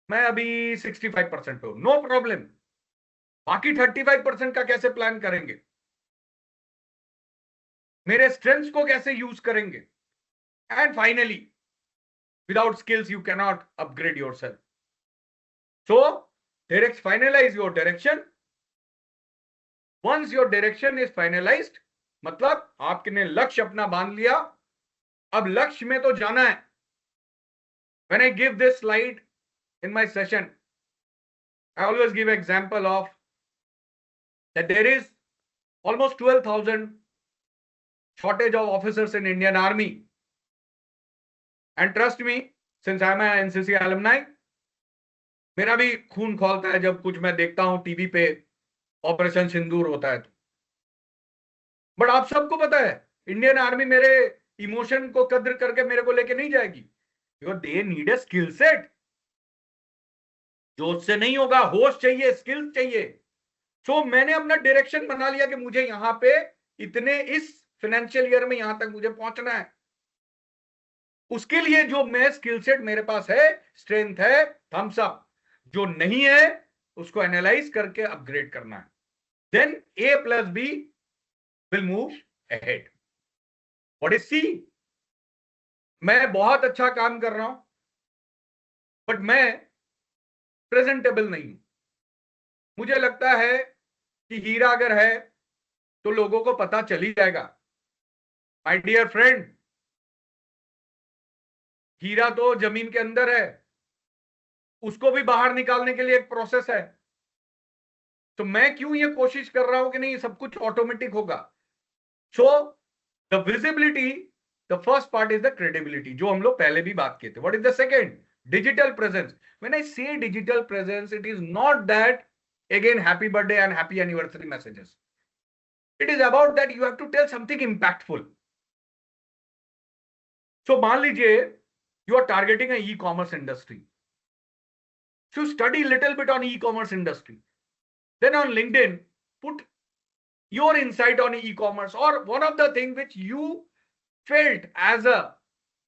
मैं अभी 65% पे हूं, नो प्रॉब्लम. बाकी 35% का कैसे प्लान करेंगे, मेरे स्ट्रेंथ्स को कैसे यूज करेंगे. And finally without skills you can not upgrade yourself. So direct finalise your direction. Once your direction is finalised, मतलब आपने लक्ष्य अपना बांध लिया, अब लक्ष्य में तो जाना है. When I give this slide in my session, I always give example of that there is almost 12,000 shortage of officers in Indian Army. And trust me, since I am an NCC alumni, मेरा भी खून खौलता है जब कुछ मैं देखता हूं TV पे ऑपरेशन सिंदूर होता है तो. बट आप सबको पता है इंडियन आर्मी मेरे इमोशन को कद्र करके मेरे को लेके नहीं जाएगी, because they need a skill set. जोश से नहीं होगा, होश चाहिए, स्किल्स चाहिए. तो मैंने अपना डायरेक्शन बना लिया कि मुझे यहां पे इतने इस फाइनेंशियल ईयर में यहां तक मुझे पहुंचना है. उसके लिए जो मैं स्किल सेट मेरे पास है, स्ट्रेंथ है, थम्स अप. जो नहीं है उसको एनालाइज करके अपग्रेड करना है. Then A + B will move ahead. What is C? मैं बहुत अच्छा काम कर रहा हूं, बट मैं प्रेजेंटेबल नहीं हूं. मुझे लगता है कि हीरा अगर है तो लोगों को पता चल ही जाएगा. माय डियर फ्रेंड, हीरा तो जमीन के अंदर है, उसको भी बाहर निकालने के लिए एक प्रोसेस है. तो मैं क्यों ये कोशिश कर रहा हूं कि नहीं सब कुछ ऑटोमेटिक होगा. So the visibility, the first part is the credibility, जो हम लोग पहले भी बात किए थे. What is the second? Digital presence. When I say digital presence, it is not that again happy birthday and happy anniversary messages. It is about that you have to tell something impactful. So मान लीजिए you are targeting a e-commerce industry, so study little bit on e-commerce industry. Then on LinkedIn put your insight on e-commerce, or one of the things which you felt as a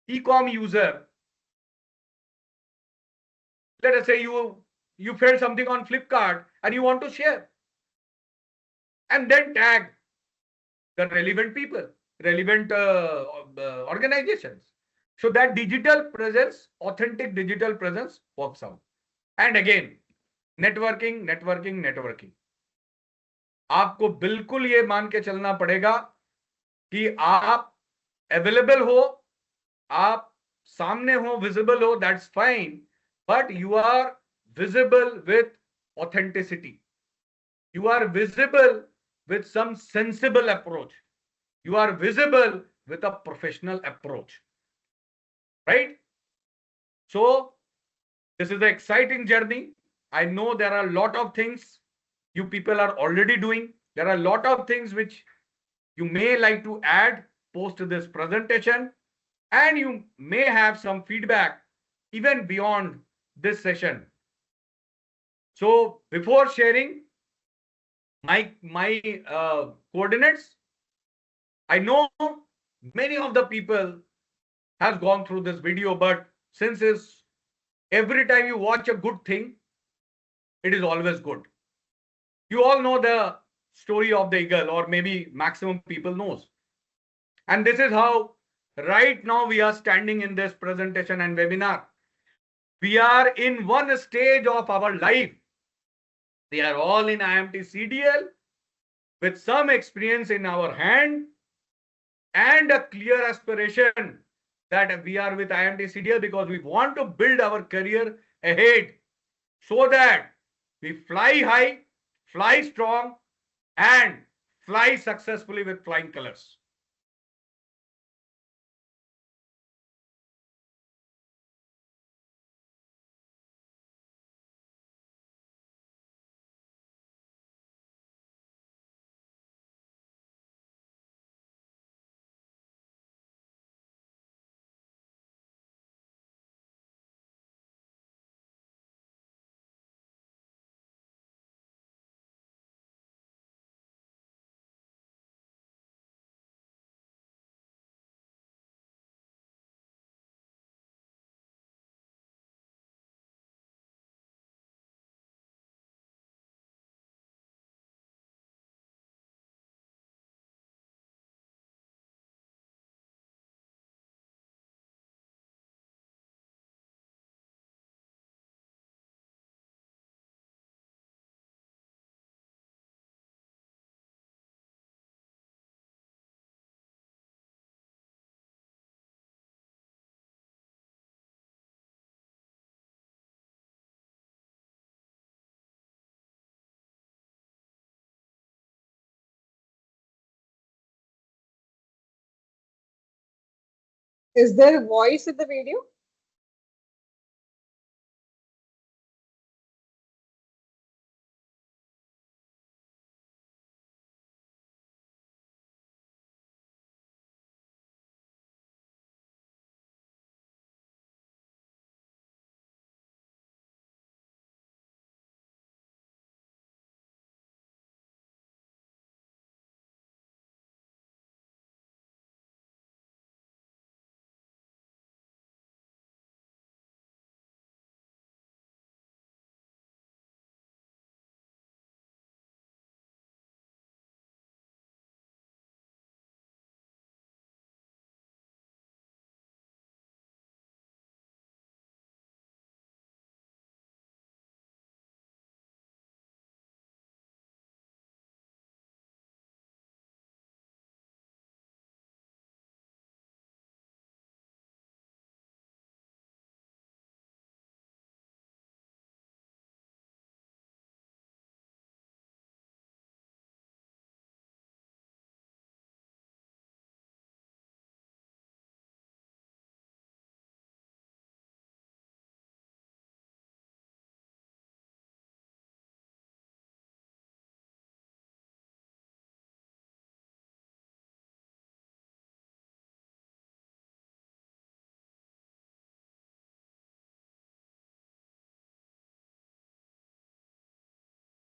e-com user. Let us say you felt something on Flipkart and you want to share, and then tag the relevant people, relevant organizations, so that digital presence, authentic digital presence works out. And again, networking, networking, networking. आपको बिल्कुल ये मान के चलना पड़ेगा कि आप available हो, आप सामने हो, विजिबल हो, that's fine, but you are visible with authenticity. You are visible with some sensible approach. You are visible with a professional approach. Right? So, this is an exciting journey. I know there are a lot of things you people are already doing. There are a lot of things which you may like to add post this presentation, and you may have some feedback even beyond this session. So before sharing my coordinates, I know many of the people has gone through this video, but since is every time you watch a good thing, it is always good. You all know the story of the eagle, or maybe maximum people knows. And this is how right now we are standing in this presentation and webinar. We are in one stage of our life. We are all in IMT CDL with some experience in our hand and a clear aspiration that we are with IMT CDL because we want to build our career ahead so that we fly high, fly strong, and fly successfully with flying colors. Is there a voice in the video?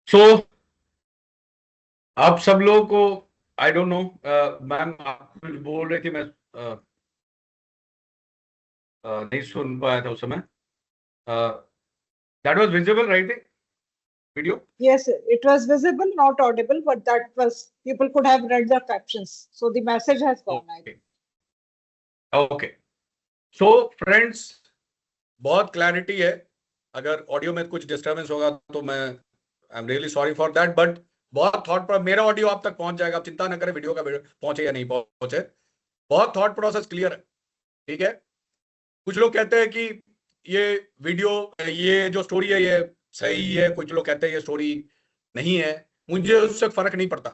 So आप सब लोगों को I don't know ma'am आप कुछ बोल रहे थे मैं नहीं सुन पाया था उस समय that was visible right video. Yes, it was visible, not audible, but that was, people could have read the captions. So the message has gone. Okay. Okay. So friends, बहुत क्लैरिटी है. अगर ऑडियो में कुछ disturbance होगा तो मैं I am really sorry for that, but बहुत thought पर मेरा ऑडियो आप तक पहुंच जाएगा. आप चिंता ना करें वीडियो का पहुंचे या नहीं पहुंचे. बहुत थॉट प्रोसेस क्लियर है. ठीक है. कुछ लोग कहते हैं कि ये वीडियो, ये जो स्टोरी है ये सही है, कुछ लोग कहते हैं ये स्टोरी नहीं है. मुझे उससे फर्क नहीं पड़ता.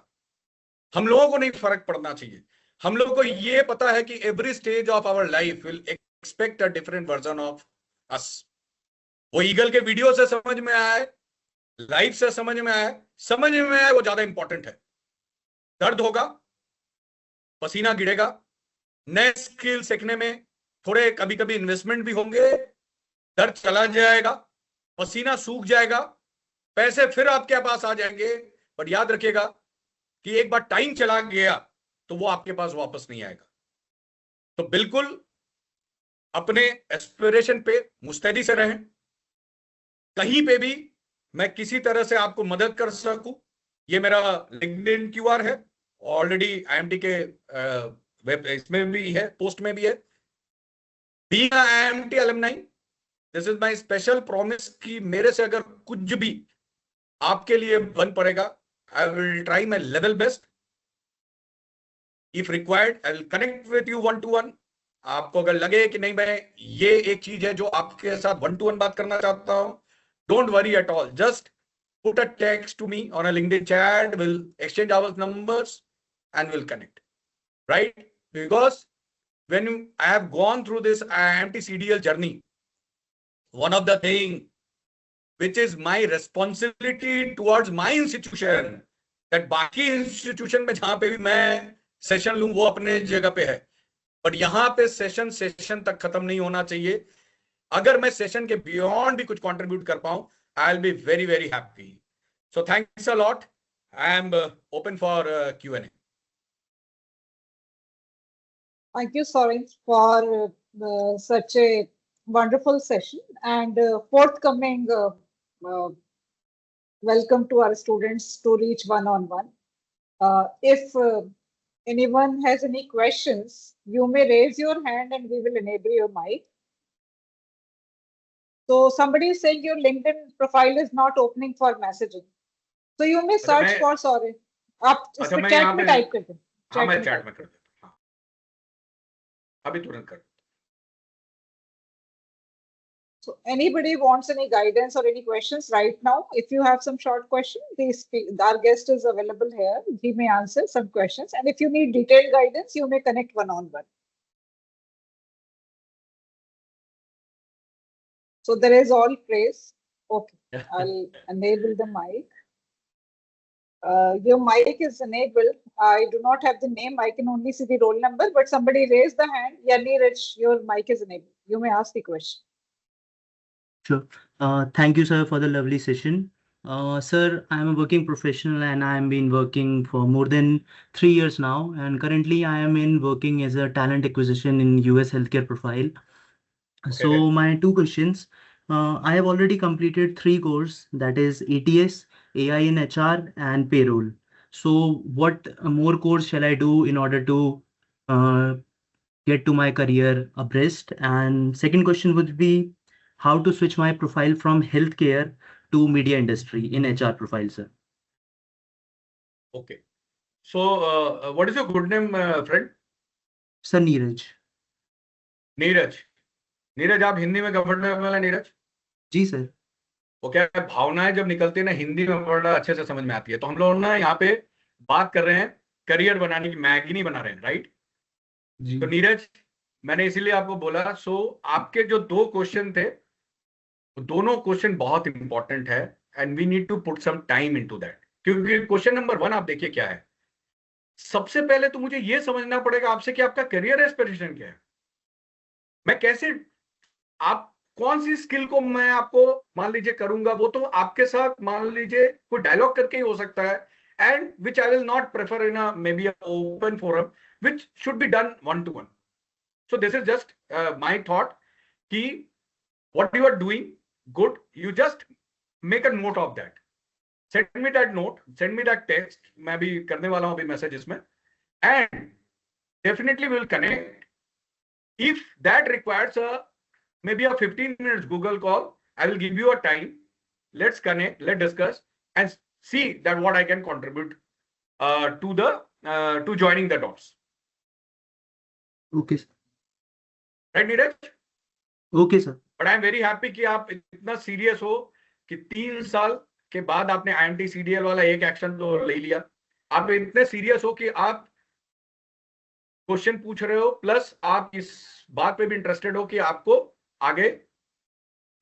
हम लोगों को नहीं फर्क पड़ना चाहिए. हम लोगों को ये पता है कि every stage of our life will expect a different version of us. वो ईगल के वीडियो से समझ में आया है, लाइफ से समझ में आया है, वो ज्यादा इंपॉर्टेंट है. दर्द होगा, पसीना गिरेगा, नए स्किल सीखने में थोड़े कभी कभी इन्वेस्टमेंट भी होंगे, दर्द चला जाएगा, पसीना सूख जाएगा, पैसे फिर आपके पास आ जाएंगे. बट याद रखिएगा कि एक बार टाइम चला गया तो वो आपके पास वापस नहीं आएगा. तो बिल्कुल अपने एस्पिरेशन पे मुस्तैदी से रहें. कहीं पे भी मैं किसी तरह से आपको मदद कर सकूं ये मेरा लिंक्डइन क्यूआर है, ऑलरेडी आईएमटी के वेब इसमें भी है, पोस्ट में भी है। Being IMT alumni, this is my special promise कि मेरे से अगर कुछ भी आपके लिए बन पड़ेगा, I will try my level best. If required I will connect with you one two one. आपको अगर लगे कि नहीं मैं ये एक चीज है जो आपके साथ वन टू वन बात करना चाहता हूं, don't worry at all, just put a text to me on a LinkedIn chat, we'll exchange our numbers and we'll connect, right? Because when I have gone through this IMT CDL journey, one of the thing which is my responsibility towards my institution, that बाकी institution में जहां पे भी मैं session लूं वो अपने जगह पे है, बट यहाँ पे सेशन तक खत्म नहीं होना चाहिए। अगर मैं सेशन के बियॉन्ड भी कुछ कंट्रीब्यूट कर पाऊं, I will be very very happy. So thanks a lot. I am open for Q&A. Thank you, Soren, for such a wonderful session and forthcoming welcome to our students to reach one-on-one. If anyone has any questions, you may raise your hand and we will enable your mic. So somebody is saying your LinkedIn profile is not opening for messaging. So you may search for Soren. आप इसमें chat में type कर दें. हाँ, मैं chat में कर देता हूँ। अभी तुरंत कर। So anybody wants any guidance or any questions right now? If you have some short question, our guest is available here. He may answer some questions. And if you need detailed guidance, you may connect one-on-one. So there is all praise. Okay, I'll enable the mic. Your mic is enabled. I do not have the name. I can only see the roll number, but somebody raised the hand. Yani Rich, your mic is enabled. You may ask the question. Sure. Thank you, sir, for the lovely session. Sir, I'm a working professional and I have been working for more than 3 years now. And currently I am working as a talent acquisition in US healthcare profile. Okay. So my two questions. I have already completed 3 courses, that is ATS, AI in HR and payroll. So what more course shall I do in order to get to my career abreast? And second question would be, how to switch my profile from healthcare to media industry in HR profile, sir? Okay. So, what is your good name, friend? Sir, Neeraj. Neeraj, Neeraj आप हिंदी में comfortable है नीरज? जी sir. वो क्या भावनाएं जब निकलती है ना हिंदी में बड़ा अच्छे से समझ में आती है। तो हम लोग ना यहाँ पे बात कर रहे हैं करियर बनाने की, मैगी नहीं बना रहे हैं, राइट? जी। तो नीरज, मैंने इसीलिए आपको बोला, आपके जो 2 क्वेश्चन थे, दोनों क्वेश्चन बहुत इंपॉर्टेंट है and we need to put some time into that. क्योंकि क्वेश्चन नंबर 1 आप देखिए क्या है। सबसे पहले तो मुझे ये समझना पड़ेगा आपसे कि आपका करियर एस्पिरेशन क्या है। मैं कैसे, आप कौन सी स्किल को मैं आपको मान लीजिए करूंगा, वो तो आपके साथ मान लीजिए कोई डायलॉग करके ही हो सकता है, and which I will not prefer in a may be open forum, which should be done one two one. So this is just my thought कि what you are doing good, you just make a note of that, send me that note, send me that text, मैं भी करने वाला हूं अभी message इसमें, and definitely we will connect. If that requires a maybe a 15 minutes Google call, I will give you a time, let's connect, let's discuss and see that what I can contribute to the to joining the dots. Okay, right Neeraj? Okay sir. But I am very happy कि आप इतना serious हो कि 3 साल के बाद आपने IMT CDL वाला एक एक्शन तो ले लिया। आप इतने सीरियस हो कि आप क्वेश्चन पूछ रहे हो, प्लस आप इस बात पे भी इंटरेस्टेड हो कि आपको आगे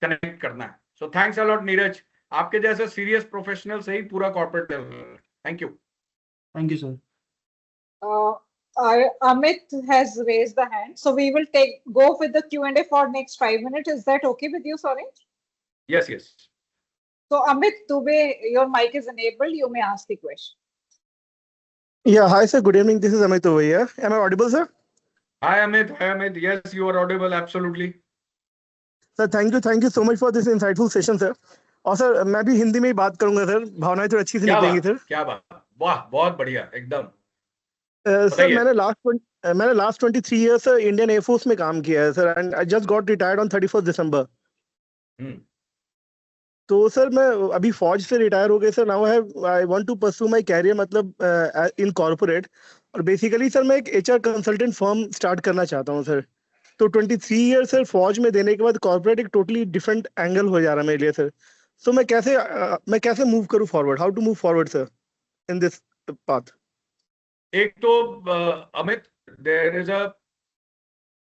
कनेक्ट करना है। So thanks a lot Neeraj, आपके जैसे सीरियस प्रोफेशनल से ही पूरा corporate level. Thank you sir. Amit has raised the hand, so we will go with the Q&A for next 5 minutes. Is that okay with you, sorry? Yes. So Amit Dubey, your mic is enabled. You may ask the question. Yeah, hi sir. Good evening. This is Amit over here. Am I audible, sir? Hi Amit. Yes, you are audible. Absolutely. Sir, thank you so much for this insightful session, sir. और sir मैं भी हिंदी में ही बात करूंगा sir, भावनाएं थोड़ी अच्छी से क्या निकलेंगी बात, सर। क्या बात, वाह, बहुत बढ़िया, एकदम सर बताइए। मैंने लास्ट 23 ईयर्स इंडियन एयरफोर्स में काम किया है sir, and I just got retired on 31 December. Hmm. तो सर मैं अभी फौज से रिटायर हो गए सर। Now I want to pursue my career मतलब इन कॉर्पोरेट। और बेसिकली सर मैं एक एचआर कंसल्टेंट फर्म स्टार्ट करना चाहता हूँ सर। तो 23 ईयर सर फौज में देने के बाद कॉर्पोरेट एक टोटली डिफरेंट एंगल हो जा रहा है मेरे लिए सर। सो मैं कैसे मूव करूँ forward, how to move forward sir in this path? एक तो Amit, there is a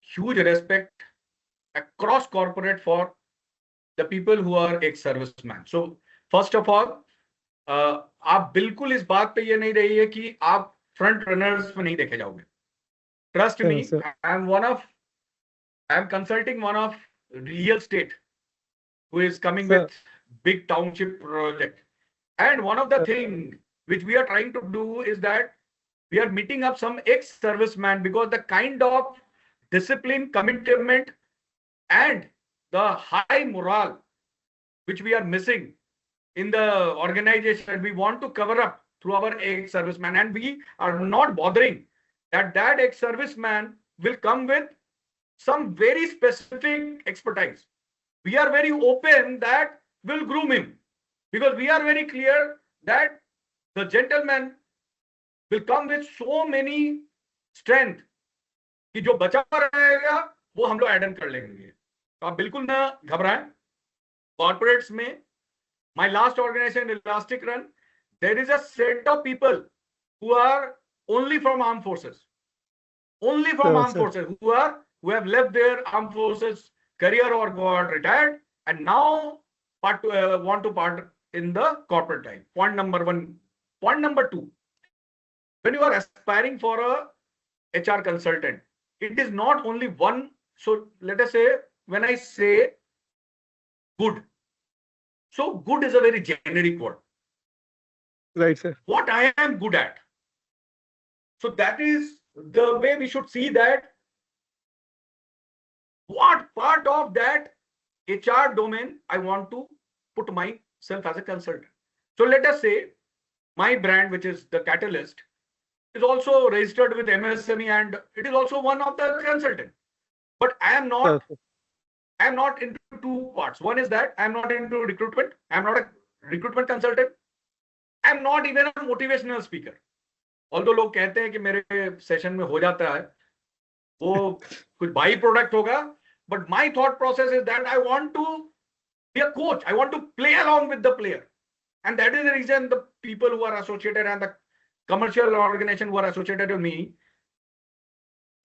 huge respect across corporate for the people who are ex serviceman. So first of all, आप बिल्कुल इस बात पे ये नहीं रहिए कि आप फ्रंट रनर्स में नहीं देखे जाओगे। Trust me, sir I am consulting one of real estate who is coming sir with big township project, and one of the thing which we are trying to do is that we are meeting up some ex serviceman, because the kind of discipline, commitment and the high morale which we are missing in the organization, we want to cover up through our ex-serviceman, and we are not bothering that ex-serviceman will come with some very specific expertise. We are very open that we'll groom him, because we are very clear that the gentleman will come with so many strength कि जो बचा रहेगा वो हम लोग add कर लेंगे। तो आप बिल्कुल ना घबराएं। कॉर्पोरेट्स में, my last organization, ElasticRun, there is a set of people who are only from armed forces, sir who have left their armed forces career or got retired, and now want to part in the corporate life. Point number one. Point number two, when you are aspiring for a HR consultant, it is not only one. So let us say, when I say good, so good is a very generic word. Right sir. What I am good at. So that is the way we should see that. What part of that HR domain I want to put myself as a consultant. So let us say my brand, which is the Catalyst, is also registered with MSME, and it is also one of the consultant. But I am not into two parts. One is that I am not into recruitment. I am not a recruitment consultant. I am not even a motivational speaker. Although लोग कहते हैं कि मेरे session में हो जाता है, वो कुछ बाई प्रोडक्ट होगा, but my thought process is that I want to be a coach. I want to play along with the player, and that is the reason the people who are associated and the commercial organization who are associated with me,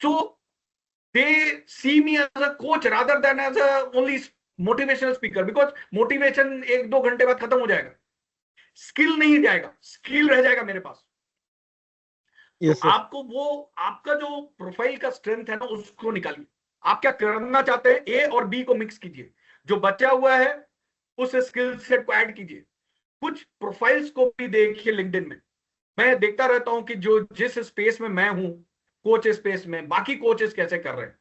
so they see me as a coach rather than as a only motivational speaker, because motivation एक दो घंटे बाद खत्म हो जाएगा, skill नहीं जाएगा, skill रह जाएगा मेरे पास। यस तो सर। आपको वो आपका जो प्रोफाइल का स्ट्रेंथ है ना, उसको निकालिए। आप क्या करना चाहते हैं, ए और बी को मिक्स कीजिए, जो बचा हुआ है उस स्किल सेट को ऐड कीजिए। कुछ प्रोफाइल्स को भी देखिए लिंक्डइन में। मैं देखता रहता हूं कि जो जिस स्पेस में मैं हूं, कोच स्पेस में, बाकी कोचेस कैसे कर रहे हैं।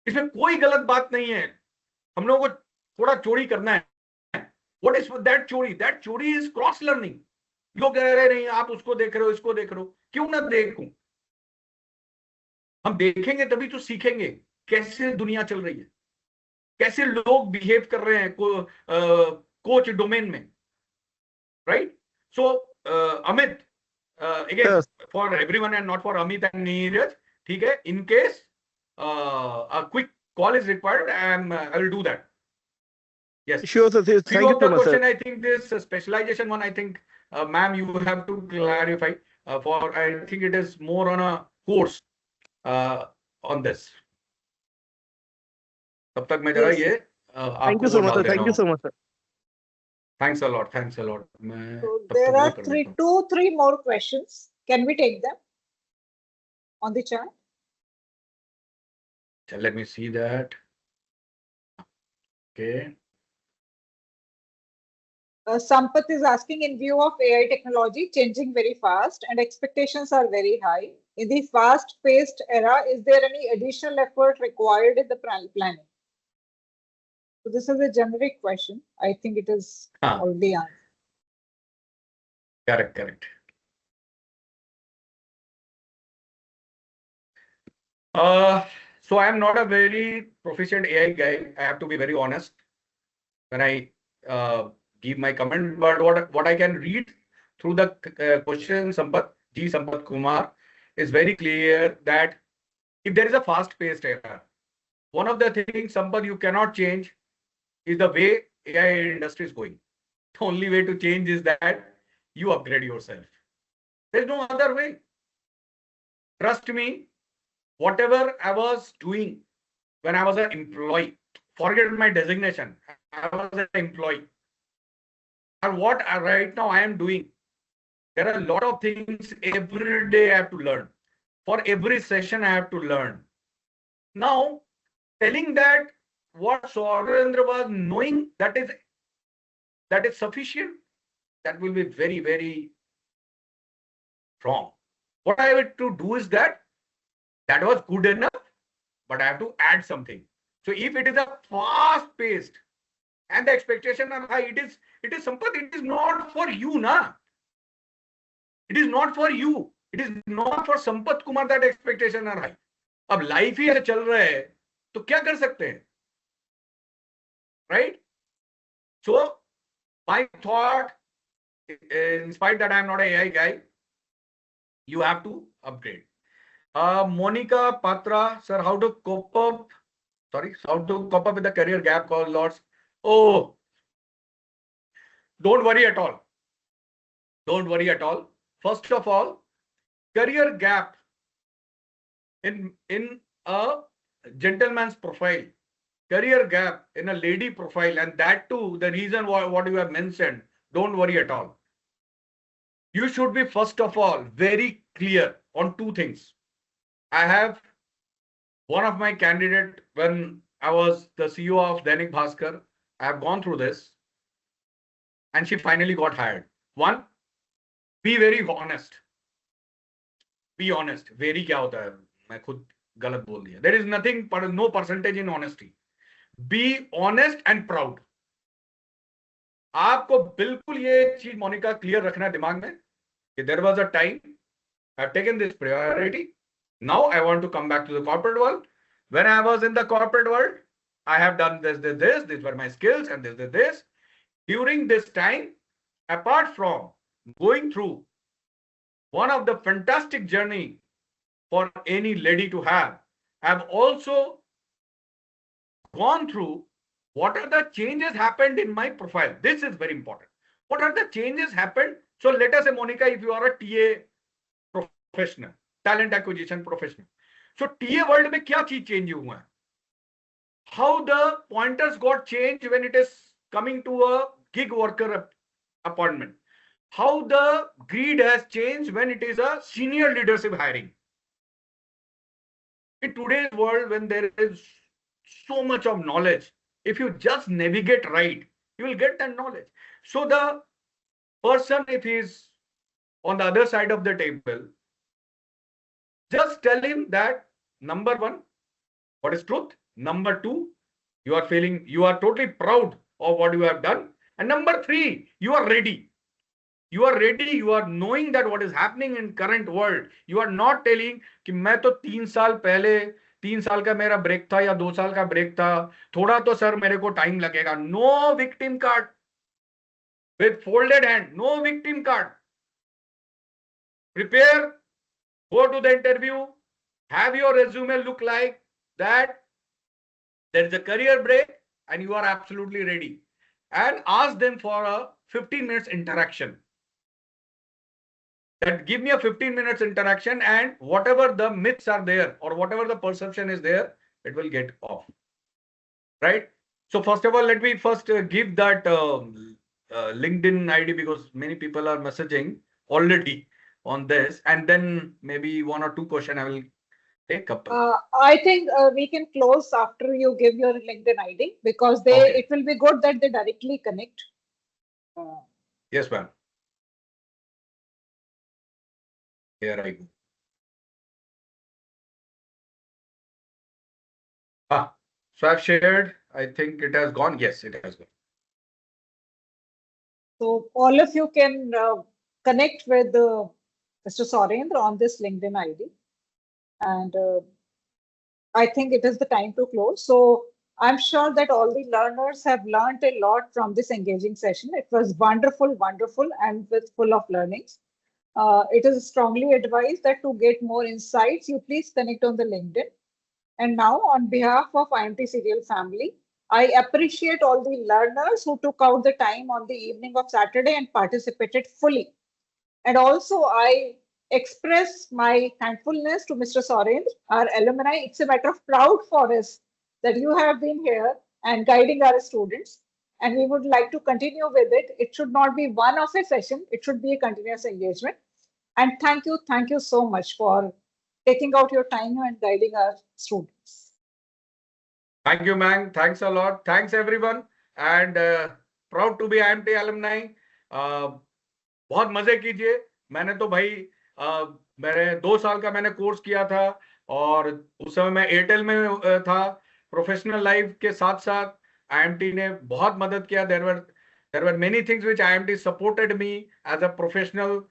इसमें कोई गलत बात नहीं है, हम लोगों को थोड़ा चोरी करना है। व्हाट इज दैट चोरी? दैट चोरी इज क्रॉस लर्निंग। लोग कह रहे नहीं, आप उसको देख रहे हो, इसको देख रहे हो, क्यों ना देखूं? हम देखेंगे तभी तो सीखेंगे कैसे दुनिया चल रही है, कैसे लोग बिहेव कर रहे हैं कोच डोमेन में, right? So Amit, again for everyone and not for Amit and Neeraj, ठीक है? In case a quick call is required, I will do that. Yes. Sure sir, Few thank you of so the much sir. question, I think this specialization one, I think ma'am you have to clarify for, I think it is more on a course on this. तब तक मैं जरा Yes. ये Thank आपको you so वो much डाल sir, दे thank रहा you हूँ। so much sir. Thanks a lot, thanks a lot. मैं So तब there तक ये are कर लेता हूँ। 3 more questions. Can we take them on the chat? Let me see that. Okay. Sampath is asking, in view of AI technology changing very fast and expectations are very high, in the fast-paced era, is there any additional effort required in the planning? So this is a generic question. I think it is already answered. Correct. So I am not a very proficient AI guy. I have to be very honest when I give my comment. But what I can read through the question, Sampat Kumar, is very clear that if there is a fast-paced era, one of the things, Sampat, you cannot change is the way AI industry is going. The only way to change is that you upgrade yourself. There's no other way. Trust me, whatever I was doing when I was an employee, forget my designation, I was an employee. And what right now I am doing, there are a lot of things every day I have to learn. For every session I have to learn. Now, telling that what Sourandra was knowing, that is sufficient, that will be very, very wrong. What I have to do is that was good enough, but I have to add something. So if it is a fast-paced and the expectation are high, it is Sampath, it is not for you, na. It is not for you. It is not for Sampath Kumar that expectation are high. अब life ही ऐसे चल रहा है तो क्या कर सकते हैं, right? So my thought, in spite that I am not an AI guy, you have to upgrade. Monica Patra, sir, how to cope up with the career gap called lots? Oh, don't worry at all. Don't worry at all. First of all, career gap in a gentleman's profile, career gap in a lady profile, and that too, the reason what you have mentioned, don't worry at all. You should be, first of all, very clear on two things. I have one of my candidate when I was the CEO of Dainik Bhaskar. I have gone through this and she finally got hired. One, be very honest. Be honest. Very क्या होता है? मैं खुद गलत बोल दिया. There is nothing, no percentage in honesty. Be honest and proud. आपको बिल्कुल ये चीज मोनिका क्लियर रखना दिमाग में कि there was a time I've taken this priority. Now I want to come back to the corporate world. When I was in the corporate world, I have done this. These were my skills and this. During this time, apart from going through one of the fantastic journey for any lady to have, I've also gone through what are the changes happened in my profile. This is very important. What are the changes happened? So let us say, Monica, if you are a TA professional, talent acquisition professional. So TA world में क्या चीज change हुआ है? How the pointers got changed when it is coming to a gig worker appointment. How the grid has changed when it is a senior leadership hiring. In today's world, when there is so much of knowledge, if you just navigate right, you will get that knowledge. So the person, if he is on the other side of the table, just tell him that number one, what is truth? Number two, you are totally proud of what you have done. And number three, you are ready. You are ready. You are knowing that what is happening in current world. You are not telling कि मैं तो 3 साल का मेरा break था या 2 साल का ब्रेक था, थोड़ा तो सर मेरे को टाइम लगेगा. No victim card. With folded hand, no victim card. Prepare, go to the interview, have your resume look like that there is a career break and you are absolutely ready. And ask them for a 15 minutes interaction. That give me a 15 minutes interaction, and whatever the myths are there or whatever the perception is there, it will get off. Right? So first of all, let me first give that LinkedIn ID because many people are messaging already on this, and then maybe 1 or 2 questions I will take up. I think we can close after you give your LinkedIn ID because it will be good that they directly connect. Yes, ma'am. Here I go. So I've shared I think it has gone. Yes, it has gone. So all of you can connect with Mr. Sourandra on this LinkedIn ID. And I think it is the time to close. So I'm sure that all the learners have learned a lot from this engaging session. It was wonderful, wonderful, and with full of learnings. It is strongly advised that to get more insights, you please connect on the LinkedIn. And now, on behalf of IMT CDL family, I appreciate all the learners who took out the time on the evening of Saturday and participated fully. And also, I express my thankfulness to Mr. Sourandra, our alumni. It's a matter of proud for us that you have been here and guiding our students. And we would like to continue with it. It should not be one of a session. It should be a continuous engagement. And thank you so much for taking out your time and guiding our students. Thank you, Mang. Thanks a lot. Thanks, everyone. And proud to be IMT alumni. बहुत मजे कीजिए. मैंने तो भाई मेरे 2 साल का मैंने कोर्स किया था और उस समय मैं एयरटेल में था. प्रोफेशनल लाइफ के साथ साथ IMT ने बहुत मदद किया. There were many things which IMT supported me as a professional,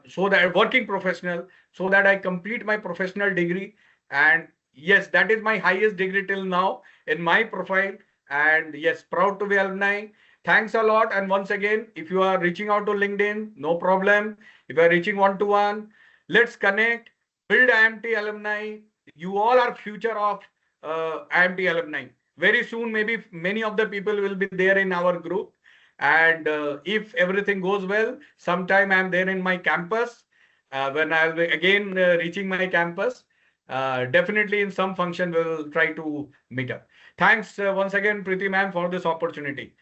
so that working professional, so that I complete my professional degree. And yes, that is my highest degree till now in my profile. And yes, proud to be alumni. Thanks a lot. And once again, if you are reaching out to LinkedIn, no problem. If you are reaching one-to-one, let's connect, build IMT alumni. You all are future of IMT alumni. Very soon, maybe many of the people will be there in our group. And if everything goes well, sometime I'm there in my campus. When I'll be again reaching my campus, definitely in some function we'll try to meet up. Thanks once again, Preeti ma'am, for this opportunity.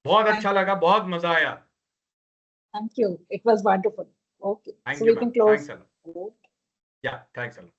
बहुत अच्छा लगा, बहुत मजा आया. Thank you. It was wonderful. Okay. Thank So you, we can ma'am. close. Thanks a lot. Yeah, thanks a lot.